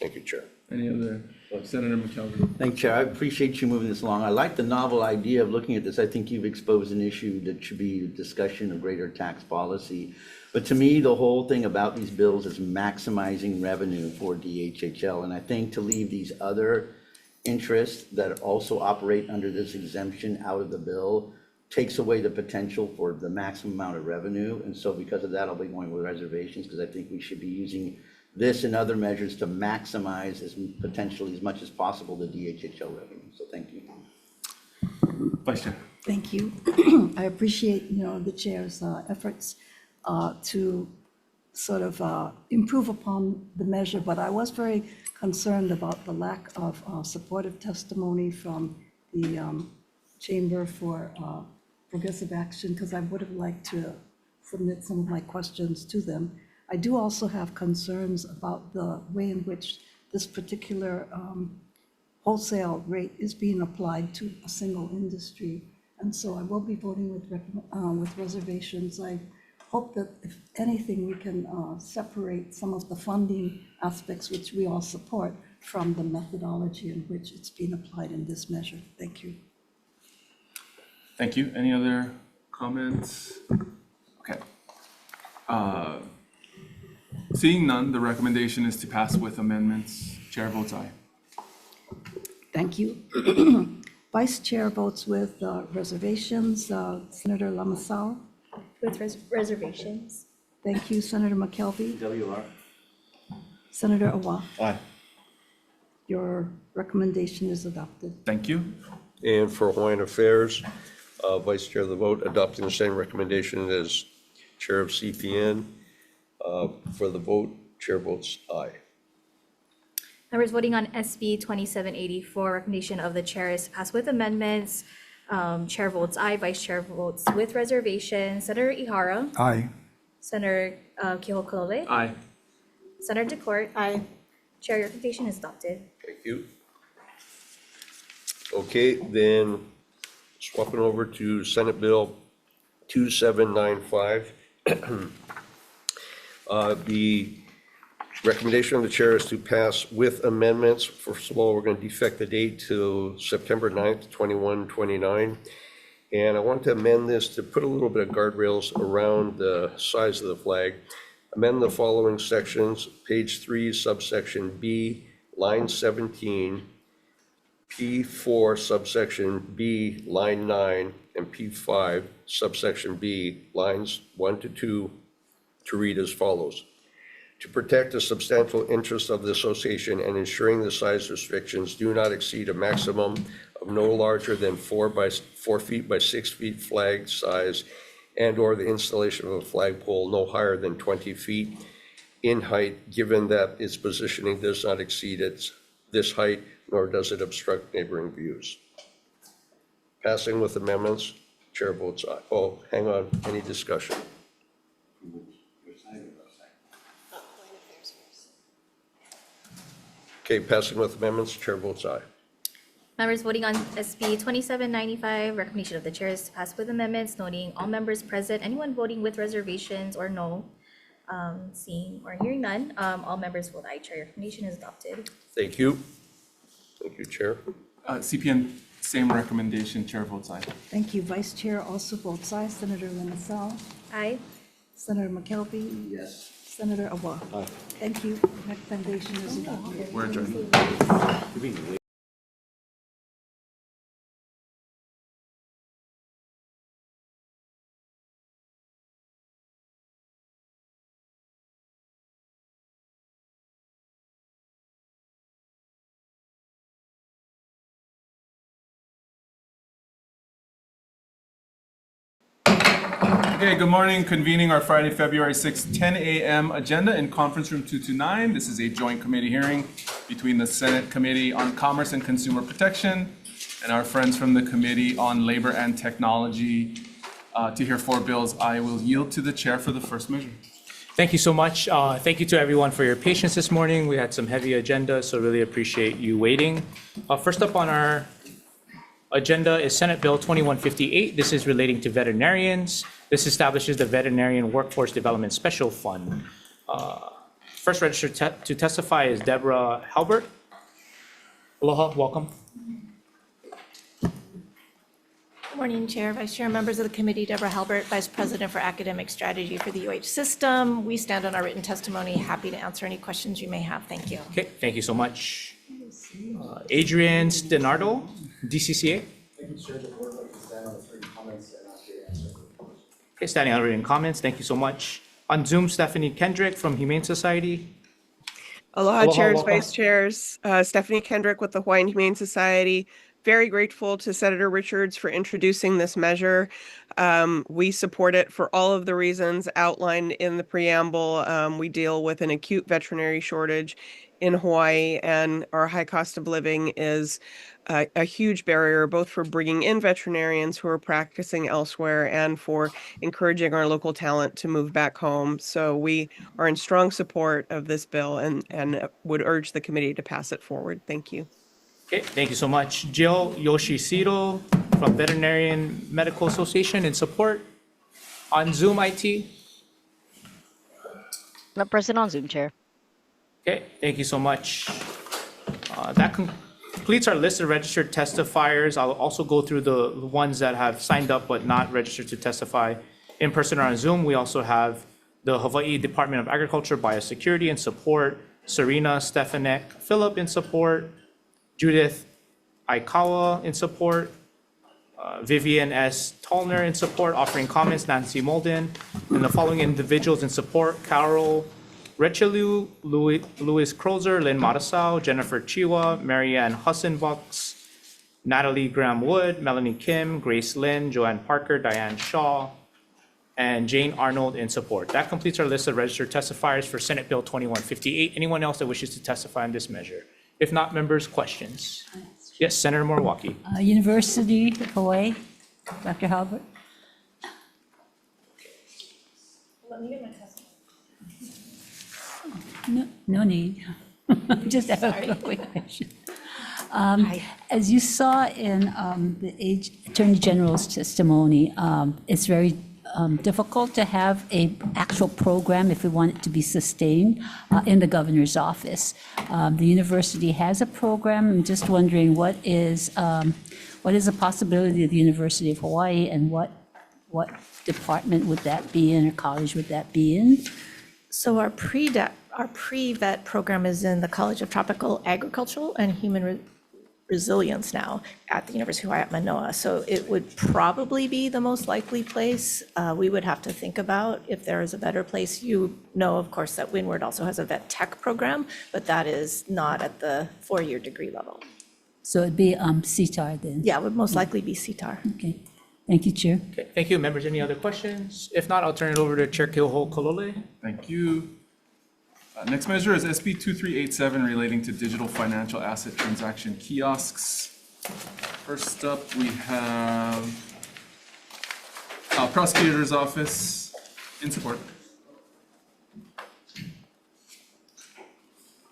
Thank you, Chair. Any other, Senator McKelvey? Thank you, Chair. I appreciate you moving this along. I like the novel idea of looking at this. I think you've exposed an issue that should be a discussion of greater tax policy. But to me, the whole thing about these bills is maximizing revenue for DHHL. And I think to leave these other interests that also operate under this exemption out of the bill takes away the potential for the maximum amount of revenue. And so because of that, I'll be going with reservations because I think we should be using this and other measures to maximize potentially as much as possible the DHHL revenue. So thank you. Vice Chair. Thank you. I appreciate, the chair's efforts to sort of improve upon the measure, but I was very concerned about the lack of supportive testimony from the Chamber for Progressive Action, because I would have liked to submit some of my questions to them. I do also have concerns about the way in which this particular wholesale rate is being applied to a single industry. And so I will be voting with reservations. I hope that if anything, we can separate some of the funding aspects which we all support from the methodology in which it's being applied in this measure. Thank you. Thank you. Any other comments? Okay. Seeing none, the recommendation is to pass with amendments. Chair votes aye. Thank you. Vice Chair votes with reservations. Senator Lamasau. With reservations. Thank you, Senator McKelvey. WR. Senator Awa. Aye. Your recommendation is adopted. Thank you. And for Hawaiian Affairs, Vice Chair of the vote, adopting the same recommendation as Chair of CPN. For the vote, Chair votes aye. Members voting on SB 2784, recommendation of the chair is passed with amendments. Chair votes aye, Vice Chair votes with reservation. Senator Ihara. Aye. Senator Kehokolole. Aye. Senator DeCourt. Aye. Chair, your recommendation is adopted. Thank you. Okay, then swapping over to Senate Bill 2795. The Recommendation of the chair is to pass with amendments. First of all, we're going to defect the date to September 9th, 2129. And I want to amend this to put a little bit of guardrails around the size of the flag. Amend the following sections, page 3, subsection B, line 17, P4, subsection B, line 9, and P5, subsection B, lines 1 to 2, to read as follows. To protect the substantial interests of the association and ensuring the size restrictions do not exceed a maximum of no larger than 4 feet by 6 feet flag size, and/or the installation of a flagpole no higher than 20 feet in height, given that its positioning does not exceed this height, nor does it obstruct neighboring views. Passing with amendments, chair votes aye. Oh, hang on, any discussion? Okay, passing with amendments, chair votes aye. Members voting on SB 2795, recommendation of the chair is to pass with amendments, noting all members present, anyone voting with reservations or no. Seeing or hearing none, all members vote aye. Chair, recommendation is adopted. Thank you. Thank you, Chair. CPN, same recommendation, chair votes aye. Thank you. Vice Chair also votes aye. Senator Limassol. Aye. Senator McKelvey. Yes. Senator Awa. Aye. Thank you. Recommendation is adopted. We're adjourned. Okay, good morning. Convening our Friday, February 6th, 10 a.m. agenda in Conference Room 229. This is a joint committee hearing between the Senate Committee on Commerce and Consumer Protection and our friends from the Committee on Labor and Technology to hear 4 bills. I will yield to the chair for the first measure. Thank you so much. Thank you to everyone for your patience this morning. We had some heavy agendas, so really appreciate you waiting. First up on our agenda is Senate Bill 2158. This is relating to veterinarians. This establishes the Veterinarian Workforce Development Special Fund. First registered to testify is Deborah Halbert. Aloha, welcome. Good morning, Chair, Vice Chair, members of the committee. Deborah Halbert, Vice President for Academic Strategy for the UH System. We stand on our written testimony. Happy to answer any questions you may have. Thank you. Okay, thank you so much. Adrian Stenardo, DCCA. Okay, standing on written comments. Thank you so much. On Zoom, Stephanie Kendrick from Humane Society. Aloha, Aloha, chairs, welcome. vice chairs. Stephanie Kendrick with the Hawaiian Humane Society. Very grateful to Senator Richards for introducing this measure. We support it for all of the reasons outlined in the preamble. We deal with an acute veterinary shortage in Hawaii, and our high cost of living is a huge barrier, both for bringing in veterinarians who are practicing elsewhere and for encouraging our local talent to move back home. So we are in strong support of this bill and would urge the committee to pass it forward. Thank you. Okay, thank you so much. Jill Yoshishiro from Veterinarian Medical Association in support. On Zoom, IT. Not present on Zoom, Chair. Okay, thank you so much. That completes our list of registered testifiers. I'll also go through the ones that have signed up but not registered to testify in person or on Zoom. We also have the Hawaii Department of Agriculture, Biosecurity in support, Serena Stefanek Phillip in support, Judith Aikawa in support, Vivian S. Tallner in support, offering comments, Nancy Molden, and the following individuals in support: Carol Rechelu, Louis Crozer, Lynn Matasau, Jennifer Chiwa, Marianne Hussenbucks, Natalie Graham Wood, Melanie Kim, Grace Lynn, Joanne Parker, Diane Shaw, and Jane Arnold in support. That completes our list of registered testifiers for Senate Bill 2158. Anyone else that wishes to testify on this measure? If not, members, questions? Yes, Senator Moriwaki. University of Hawaii, Dr. Halbert. Let me get my testimony. No need. Just have a quick question. As you saw in the Attorney General's testimony, it's very difficult to have a actual program if we want it to be sustained in the governor's office. The university has a program. I'm just wondering what is the possibility of the University of Hawaii, and what department would that be in, or college would that be in? So our pre-vet program is in the College of Tropical Agriculture and Human Resilience now at the University of Hawaii at Manoa. So it would probably be the most likely place. We would have to think about if there is a better place. You know, of course, that Windward also has a vet tech program, but that is not at the 4-year degree level. So it'd be CTAR then? Yeah, it would most likely be CTAR. Okay. Thank you, Chair. Okay, thank you. Members, any other questions? If not, I'll turn it over to Chair Keoho-Kolole. Thank you. Next measure is SB 2387 relating to digital financial asset transaction kiosks. First up, we have Prosecutor's Office in support.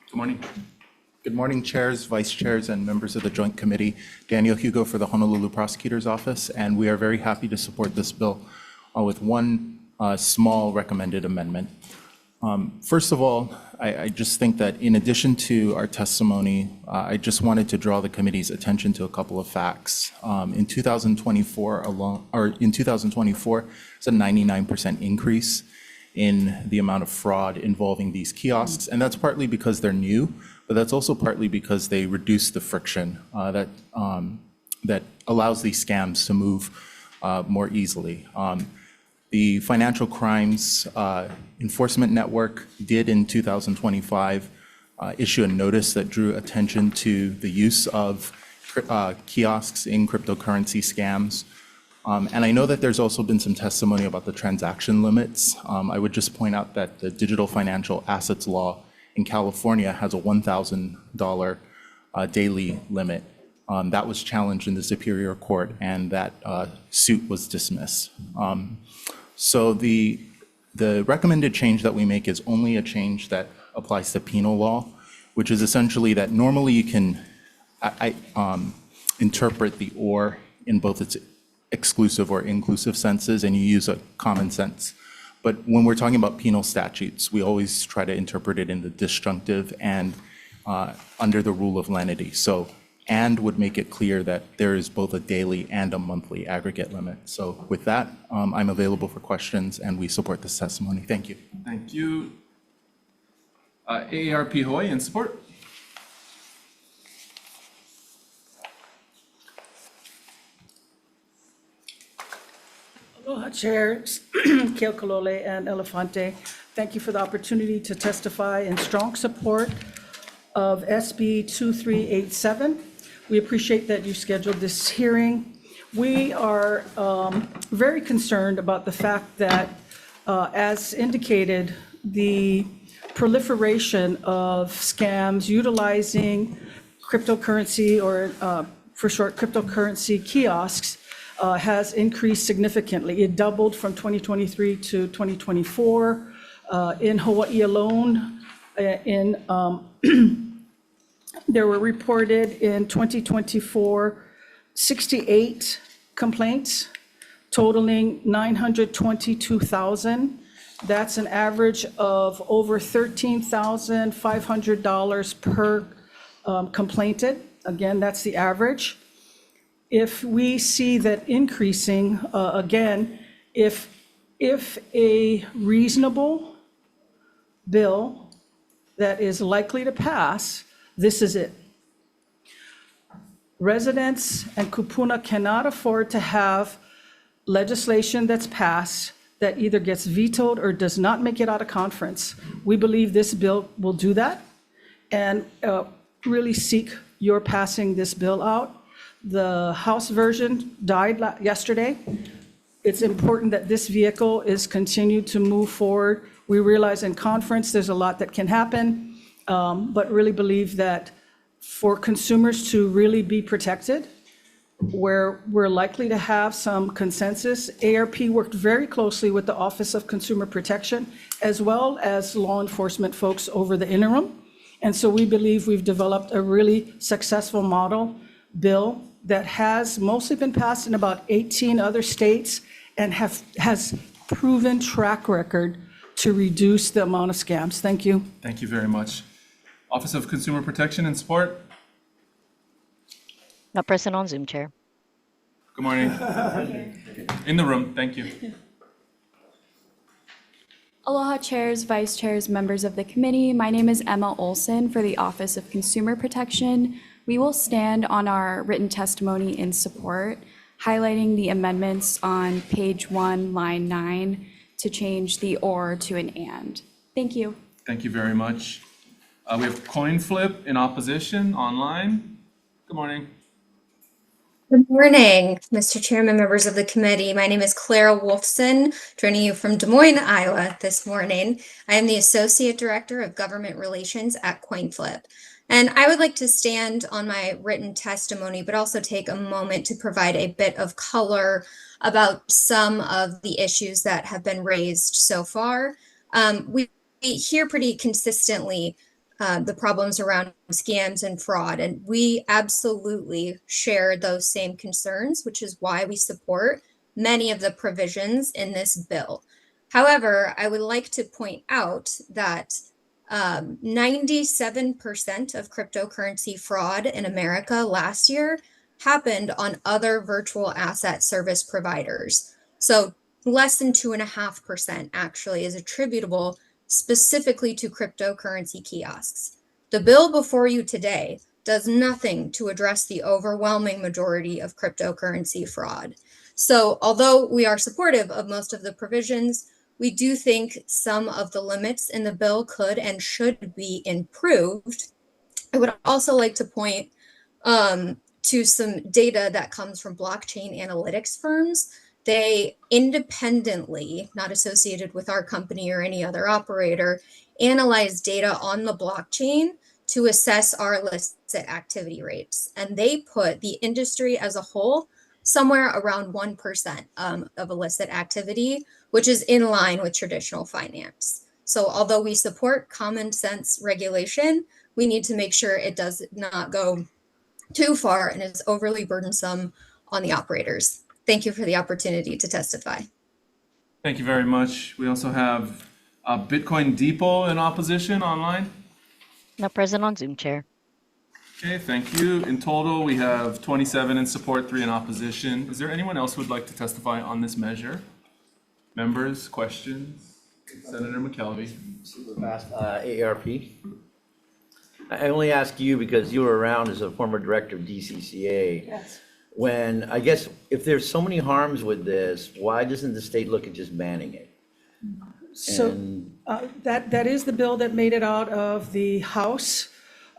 Good morning. Good morning, chairs, vice chairs, and members of the Joint Committee. Daniel Hugo for the Honolulu Prosecutor's Office, and we are very happy to support this bill with one small recommended amendment. First of all, I just think that in addition to our testimony, I just wanted to draw the committee's attention to a couple of facts. In 2024 it's a 99% increase in the amount of fraud involving these kiosks, and that's partly because they're new, but that's also partly because they reduce the friction that allows these scams to move more easily. The Financial Crimes Enforcement Network did in 2025 issue a notice that drew attention to the use of kiosks in cryptocurrency scams. And I know that there's also been some testimony about the transaction limits. I would just point out that the Digital Financial Assets Law in California has a $1,000 daily limit. That was challenged in the Superior Court, and that suit was dismissed. So the recommended change that we make is only a change that applies to penal law, which is essentially that normally you can interpret the or in both its exclusive or inclusive senses, and you use a common sense. But when we're talking about penal statutes, we always try to interpret it in the disjunctive and under the rule of lenity. So and would make it clear that there is both a daily and a monthly aggregate limit. So with that, I'm available for questions, and we support this testimony. Thank you. Thank you. AARP Hawaii in support. Aloha, Chairs Keokolole and Elefante. Thank you for the opportunity to testify in strong support of SB 2387. We appreciate that you scheduled this hearing. We are very concerned about the fact that, as indicated, the proliferation of scams utilizing cryptocurrency, or for short, cryptocurrency kiosks, has increased significantly. It doubled from 2023 to 2024. In Hawaii alone, there were reported in 2024 68 complaints totaling 922,000. That's an average of over $13,500 per complainant. Again, that's the average. If we see that increasing, again, if a reasonable bill that is likely to pass, this is it. Residents and kupuna cannot afford to have legislation that's passed that either gets vetoed or does not make it out of conference. We believe this bill will do that, and really seek your passing this bill out. The House version died yesterday. It's important that this vehicle is continued to move forward. We realize in conference there's a lot that can happen, but really believe that for consumers to really be protected, where we're likely to have some consensus, ARP worked very closely with the Office of Consumer Protection, as well as law enforcement folks over the interim. And so we believe we've developed a really successful model bill that has mostly been passed in about 18 other states and has proven track record to reduce the amount of scams. Thank you. Thank you very much. Office of Consumer Protection and Support. Not present on Zoom, Chair. Good morning. In the room, thank you. Aloha chairs, vice chairs, members of the committee. My name is Emma Olson for the Office of Consumer Protection. We will stand on our written testimony in support, highlighting the amendments on page 1, line 9, to change the or to an and. Thank you. Thank you very much. We have coin flip in opposition online. Good morning. Good morning, Mr. Chairman, members of the committee. My name is Clara Wolfson, joining you from Des Moines, Iowa this morning. I am the Associate Director of Government Relations at CoinFlip. And I would like to stand on my written testimony, but also take a moment to provide a bit of color about some of the issues that have been raised so far. We hear pretty consistently the problems around scams and fraud. And we absolutely share those same concerns, which is why we support many of the provisions in this bill. However, I would like to point out that 97% of cryptocurrency fraud in America last year happened on other virtual asset service providers. So less than 2.5% actually is attributable specifically to cryptocurrency kiosks. The bill before you today does nothing to address the overwhelming majority of cryptocurrency fraud. So although we are supportive of most of the provisions, we do think some of the limits in the bill could and should be improved. I would also like to point to some data that comes from blockchain analytics firms. They independently, not associated with our company or any other operator, analyze data on the blockchain to assess our illicit activity rates. And they put the industry as a whole somewhere around 1% of illicit activity, which is in line with traditional finance. So although we support common sense regulation, we need to make sure it does not go too far and is overly burdensome on the operators. Thank you for the opportunity to testify. Thank you very much. We also have Bitcoin Depot in opposition online. Not present on Zoom, Chair. Okay, thank you. In total, we have 27 in support, 3 in opposition. Is there anyone else who would like to testify on this measure? Members, questions? Senator McKelvey. Super fast, AARP. I only ask you because you were around as a former director of DCCA. Yes. When, I guess, if there's so many harms with this, why doesn't the state look at just banning it? So that is the bill that made it out of the House.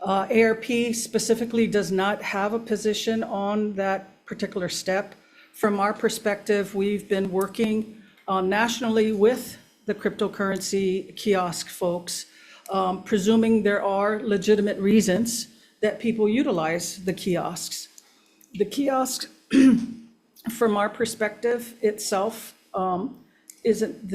ARP specifically does not have a position on that particular step. From our perspective, we've been working nationally with the cryptocurrency kiosk folks, presuming there are legitimate reasons that people utilize the kiosks. The kiosk, from our perspective itself, isn't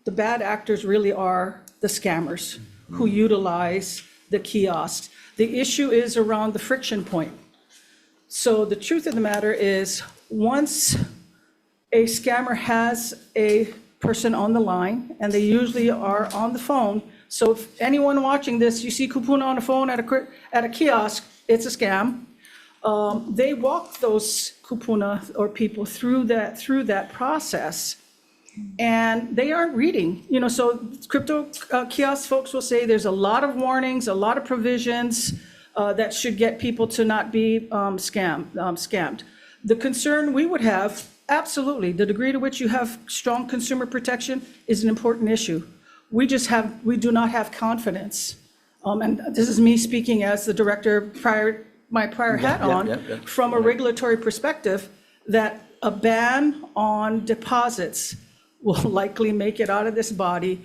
the bad actors really are the scammers who utilize the kiosks. The issue is around the friction point. So the truth of the matter is, once a scammer has a person on the line, and they usually are on the phone, so if anyone watching this, you see Kupuna on the phone at a kiosk, it's a scam. They walk those kupuna or people through that process, and they aren't reading. So crypto kiosk folks will say there's a lot of warnings, a lot of provisions that should get people to not be scammed. The concern we would have, absolutely, the degree to which you have strong consumer protection is an important issue. We do not have confidence, and this is me speaking as the director my prior hat on, from a regulatory perspective, that a ban on deposits will likely make it out of this body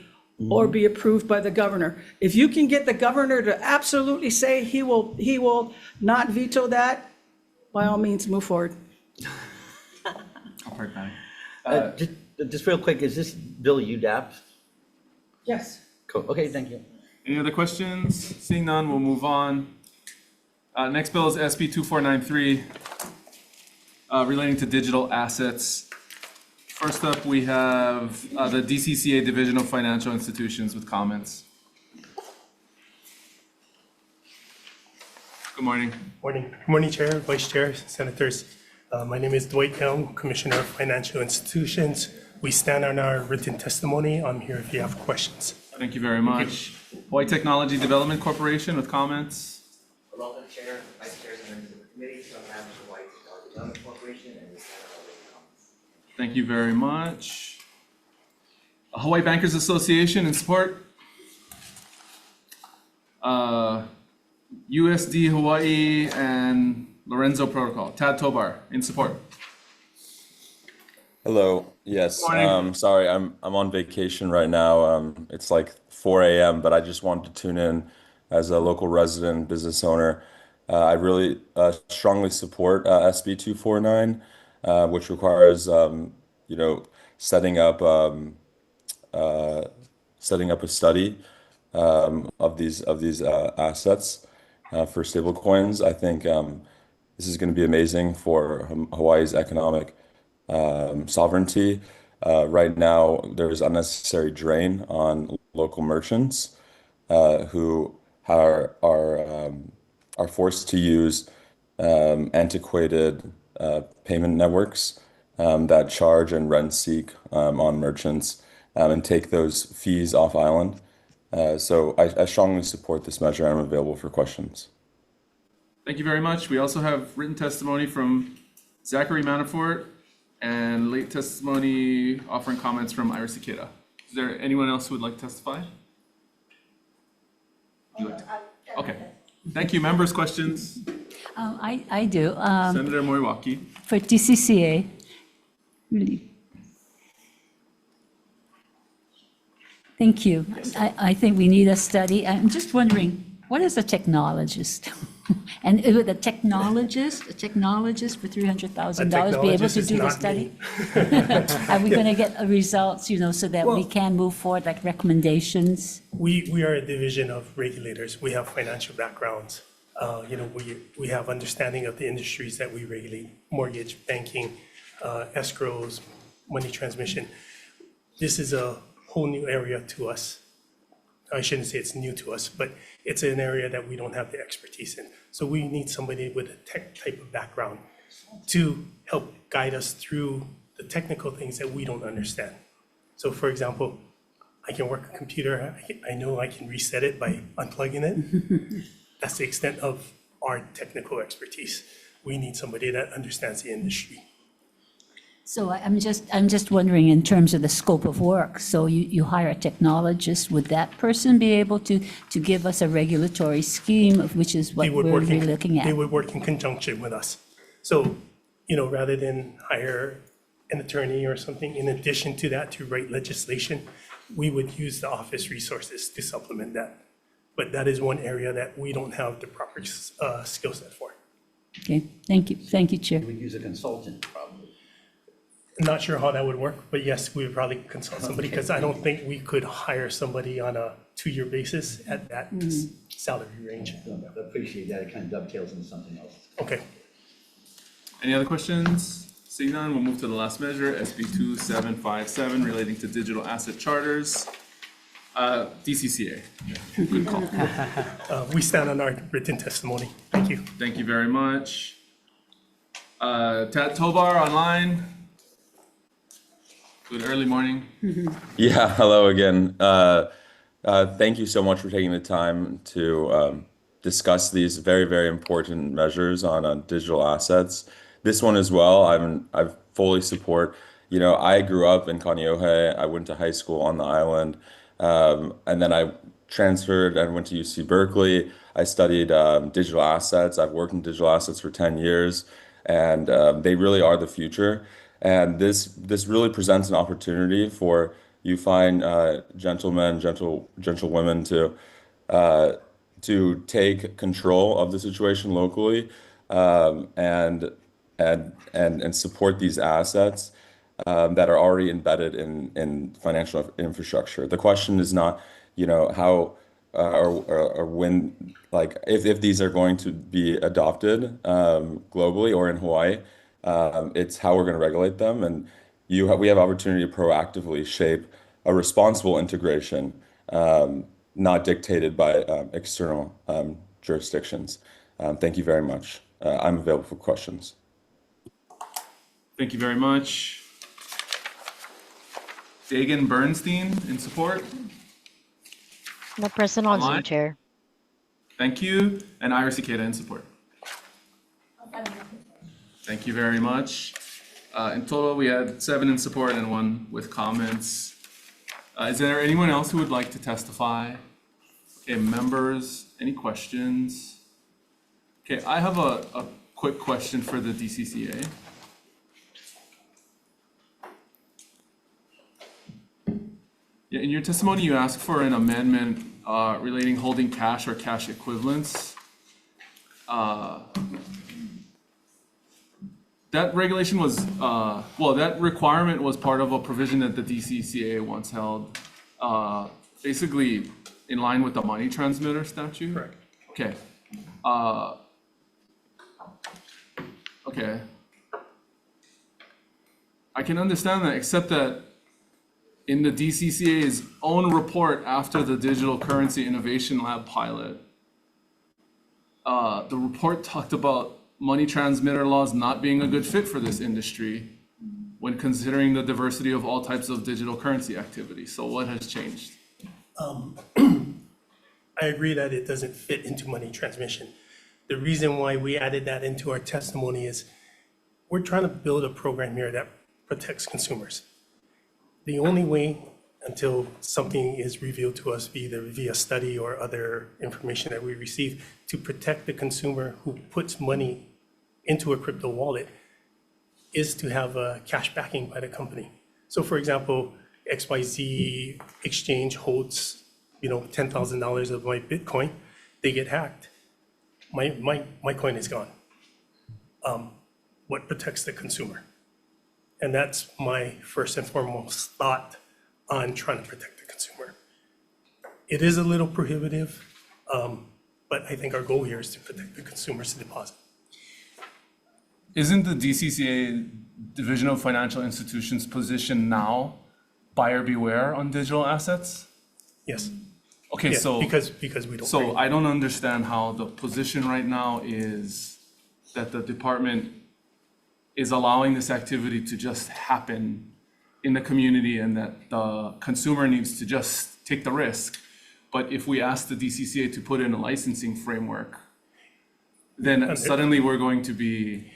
or be approved by the governor. If you can get the governor to absolutely say he will not veto that, by all means, move forward. Just real quick, is this bill UDAP? Yes. Cool. Okay, thank you. Any other questions? Seeing none, we'll move on. Next bill is SB 2493, relating to digital assets. First up, we have the DCCA Division of Financial Institutions with comments. Good morning. Morning. Good morning, Chair, Vice Chair, Senators. My name is Dwight Helm, Commissioner of Financial Institutions. We stand on our written testimony. I'm here if you have questions. Thank you very much. Hawaii Technology Development Corporation with comments. Hello, Chair, Vice Chairs, and members of the committee. So on behalf of the Hawaii Technology Development Corporation, and we stand on our written comments. Thank you very much. Hawaii Bankers Association in support. USD Hawaii and Lorenzo Protocol. Tad Tobar in support. Hello. Yes. Morning. Sorry, I'm on vacation right now. It's like 4 a.m., but I just wanted to tune in as a local resident business owner. I really strongly support SB 249, which requires setting up a study of these assets for stablecoins. I think this is going to be amazing for Hawaii's economic sovereignty. Right now, there's unnecessary drain on local merchants who are forced to use antiquated payment networks that charge and rent seek on merchants and take those fees off island. So I strongly support this measure. I'm available for questions. Thank you very much. We also have written testimony from Zachary Manafort and late testimony offering comments from Iris Ikeda. Is there anyone else who would like to testify? Okay. Thank you. Members' questions? I do. Senator Moriwaki. For DCCA, really. Thank you. I think we need a study. I'm just wondering, what is a technologist? And would a technologist for $300,000 be able to do the study? Are we going to get results, so that we can move forward, like recommendations? We are a division of regulators. We have financial backgrounds. We have understanding of the industries that we regulate: mortgage, banking, escrows, money transmission. This is a whole new area to us. I shouldn't say it's new to us, but it's an area that we don't have the expertise in. So we need somebody with a tech type of background to help guide us through the technical things that we don't understand. So for example, I can work a computer. I know I can reset it by unplugging it. That's the extent of our technical expertise. We need somebody that understands the industry. So I'm just wondering, in terms of the scope of work, so you hire a technologist, would that person be able to give us a regulatory scheme, of which is what we're really looking They at? would work in conjunction with us. So, rather than hire an attorney or something, in addition to that, to write legislation, we would use the office resources to supplement that. But that is one area that we don't have the proper skill set for. Okay, thank you. Thank you, Chair. We would use a consultant, probably. I'm not sure how that would work, but yes, we would probably consult somebody, because I don't think we could hire somebody on a 2-year basis at that salary range. I appreciate that. It kind of dovetails into something else. Okay. Any other questions? Seeing none, we'll move to the last measure, SB 2757, relating to digital asset charters. DCCA. Good call. We stand on our written testimony. Thank you. Thank you very much. Tad Tobar online. Good early morning. Yeah, hello again. Thank you so much for taking the time to discuss these very, very important measures on digital assets. This one as well, I fully support. I grew up in Kaneohe. I went to high school on the island, and then I transferred and went to UC Berkeley. I studied digital assets. I've worked in digital assets for 10 years, and they really are the future. And this really presents an opportunity for you fine gentlemen, gentlewomen to take control of the situation locally, and support these assets that are already embedded in financial infrastructure. The question is not, how or when, like if these are going to be adopted globally or in Hawaii. It's how we're going to regulate them, and we have opportunity to proactively shape a responsible integration, not dictated by external jurisdictions. Thank you very much. I'm available for questions. Thank you very much. Dagan Bernstein in support. No person on Zoom, Online. Chair. Thank you. And Ira Cicada in support. Thank you very much. In total, we had 7 in support and 1 with comments. Is there anyone else who would like to testify? Okay, members, any questions? Okay, I have a quick question for the DCCA. Yeah, in your testimony, you asked for an amendment relating holding cash or cash equivalents. That regulation was, that requirement was part of a provision that the DCCA once held, basically in line with the money transmitter statute? Correct. Okay. Okay. I can understand that, except that in the DCCA's own report after the Digital Currency Innovation Lab pilot, the report talked about money transmitter laws not being a good fit for this industry when considering the diversity of all types of digital currency activity. So what has changed? I agree that it doesn't fit into money transmission. The reason why we added that into our testimony is we're trying to build a program here that protects consumers. The only way until something is revealed to us either via study or other information that we receive to protect the consumer who puts money into a crypto wallet is to have a cash backing by the company. So for example, XYZ exchange holds, $10,000 of my Bitcoin, they get hacked. My coin is gone. What protects the consumer? And that's my first and foremost thought on trying to protect the consumer. It is a little prohibitive, but I think our goal here is to protect the consumer's deposit. Isn't the DCCA Division of Financial Institutions position now buyer beware on digital assets? Yes. Okay, Yeah, so because we don't. So I don't understand how the position right now is that the department is allowing this activity to just happen in the community and that the consumer needs to just take the risk. But if we ask the DCCA to put in a licensing framework, then suddenly we're going to be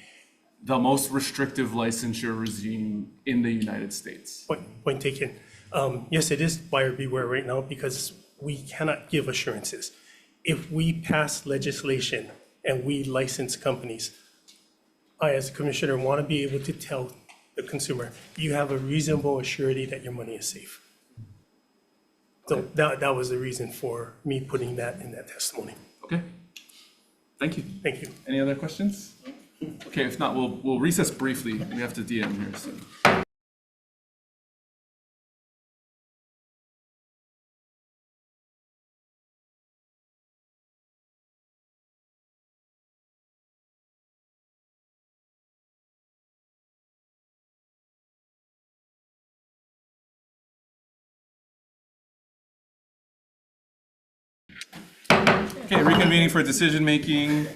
the most restrictive licensure regime in the United States. Point taken. Yes, it is buyer beware right now because we cannot give assurances. If we pass legislation and we license companies, I, as a commissioner, want to be able to tell the consumer, you have a reasonable assurity that your money is safe. So that was the reason for me putting that in that testimony. Okay. Thank you. Thank you. Any other questions? Okay, if not, we'll recess briefly. We have to DM here soon. Okay, reconvening for decision-making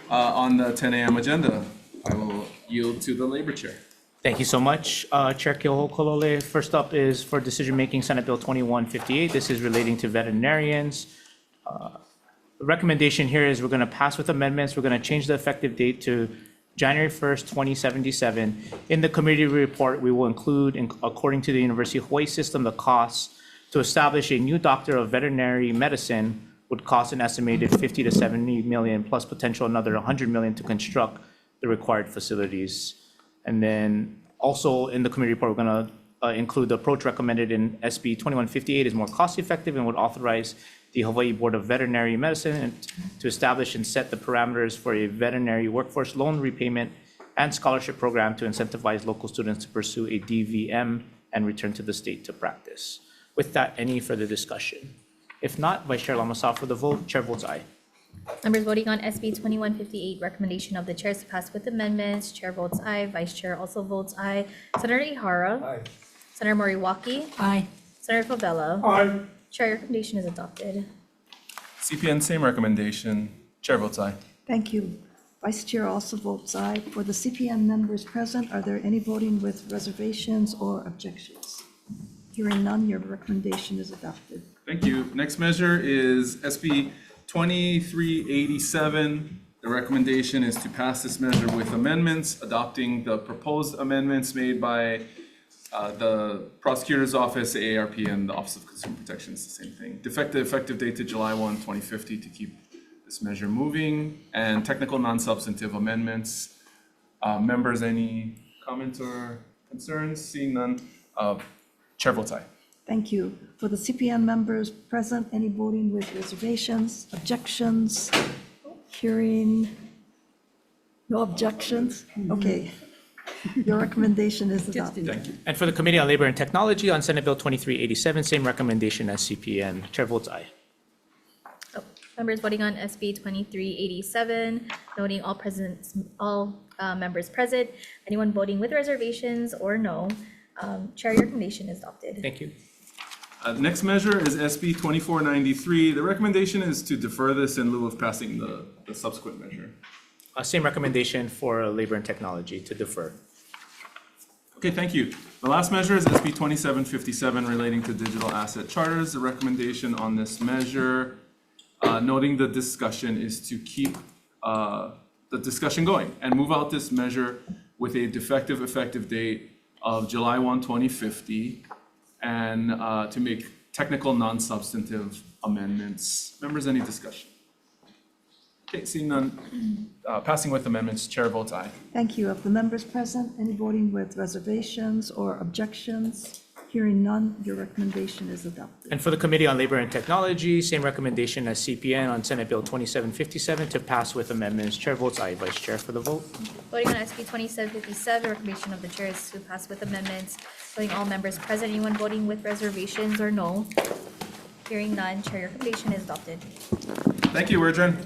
on the 10 a.m. agenda. I will yield to the Labor Chair. Thank you so much, Chair Keohokolole. First up is for decision-making Senate Bill 2158. This is relating to veterinarians. The recommendation here is we're going to pass with amendments. We're going to change the effective date to January 1st, 2077. In the committee report, we will include, according to the University of Hawaii system, the costs to establish a new doctor of veterinary medicine would cost an estimated 50 to 70 million plus potential another 100 million to construct the required facilities. And then also in the committee report, we're going to include the approach recommended in SB 2158 is more cost effective and would authorize the Hawaii Board of Veterinary Medicine to establish and set the parameters for a veterinary workforce loan repayment and scholarship program to incentivize local students to pursue a DVM and return to the state to practice. With that, any further discussion? If not, Vice Chair Lamassoure for the vote. Chair votes aye. Members voting on SB 2158, recommendation of the chairs to pass with amendments. Chair votes aye, Vice Chair also votes aye. Senator Ihara? Aye. Senator Moriwaki? Aye. Senator Favela? Aye. Chair, your recommendation is adopted. CPN, same recommendation. Chair votes aye. Thank you. Vice Chair also votes aye. For the CPN members present, are there any voting with reservations or objections? Hearing none, your recommendation is adopted. Thank you. Next measure is SB 2387. The recommendation is to pass this measure with amendments, adopting the proposed amendments made by the Prosecutor's Office, the ARP, and the Office of Consumer Protection. It's the same thing. Effective date to July 1, 2050 to keep this measure moving, and technical non-substantive amendments. Members, any comments or concerns? Seeing none, Chair votes aye. Thank you. For the CPN members present, any voting with reservations, objections? Hearing no objections? Okay. Your recommendation is adopted. Thank you. And for the Committee on Labor and Technology on Senate Bill 2387, same recommendation as CPN. Chair votes aye. Members voting on SB 2387, noting all members present. Anyone voting with reservations or no? Chair, your recommendation is adopted. Thank you. Next measure is SB 2493. The recommendation is to defer this in lieu of passing the subsequent measure. Same recommendation for Labor and Technology to defer. Okay, thank you. The last measure is SB 2757 relating to digital asset charters. The recommendation on this measure, noting the discussion, is to keep the discussion going and move out this measure with a defective effective date of July 1, 2050, and to make technical non-substantive amendments. Members, any discussion? Okay, seeing none, passing with amendments, Chair votes aye. Thank you. Of the members present, any voting with reservations or objections? Hearing none, your recommendation is adopted. And for the Committee on Labor and Technology, same recommendation as CPN on Senate Bill 2757 to pass with amendments. Chair votes aye. Vice Chair for the vote. Voting on SB 2757, recommendation of the chair is to pass with amendments. Voting all members present, anyone voting with reservations or no? Hearing none, Chair, your recommendation is adopted. Thank you, we're adjourned.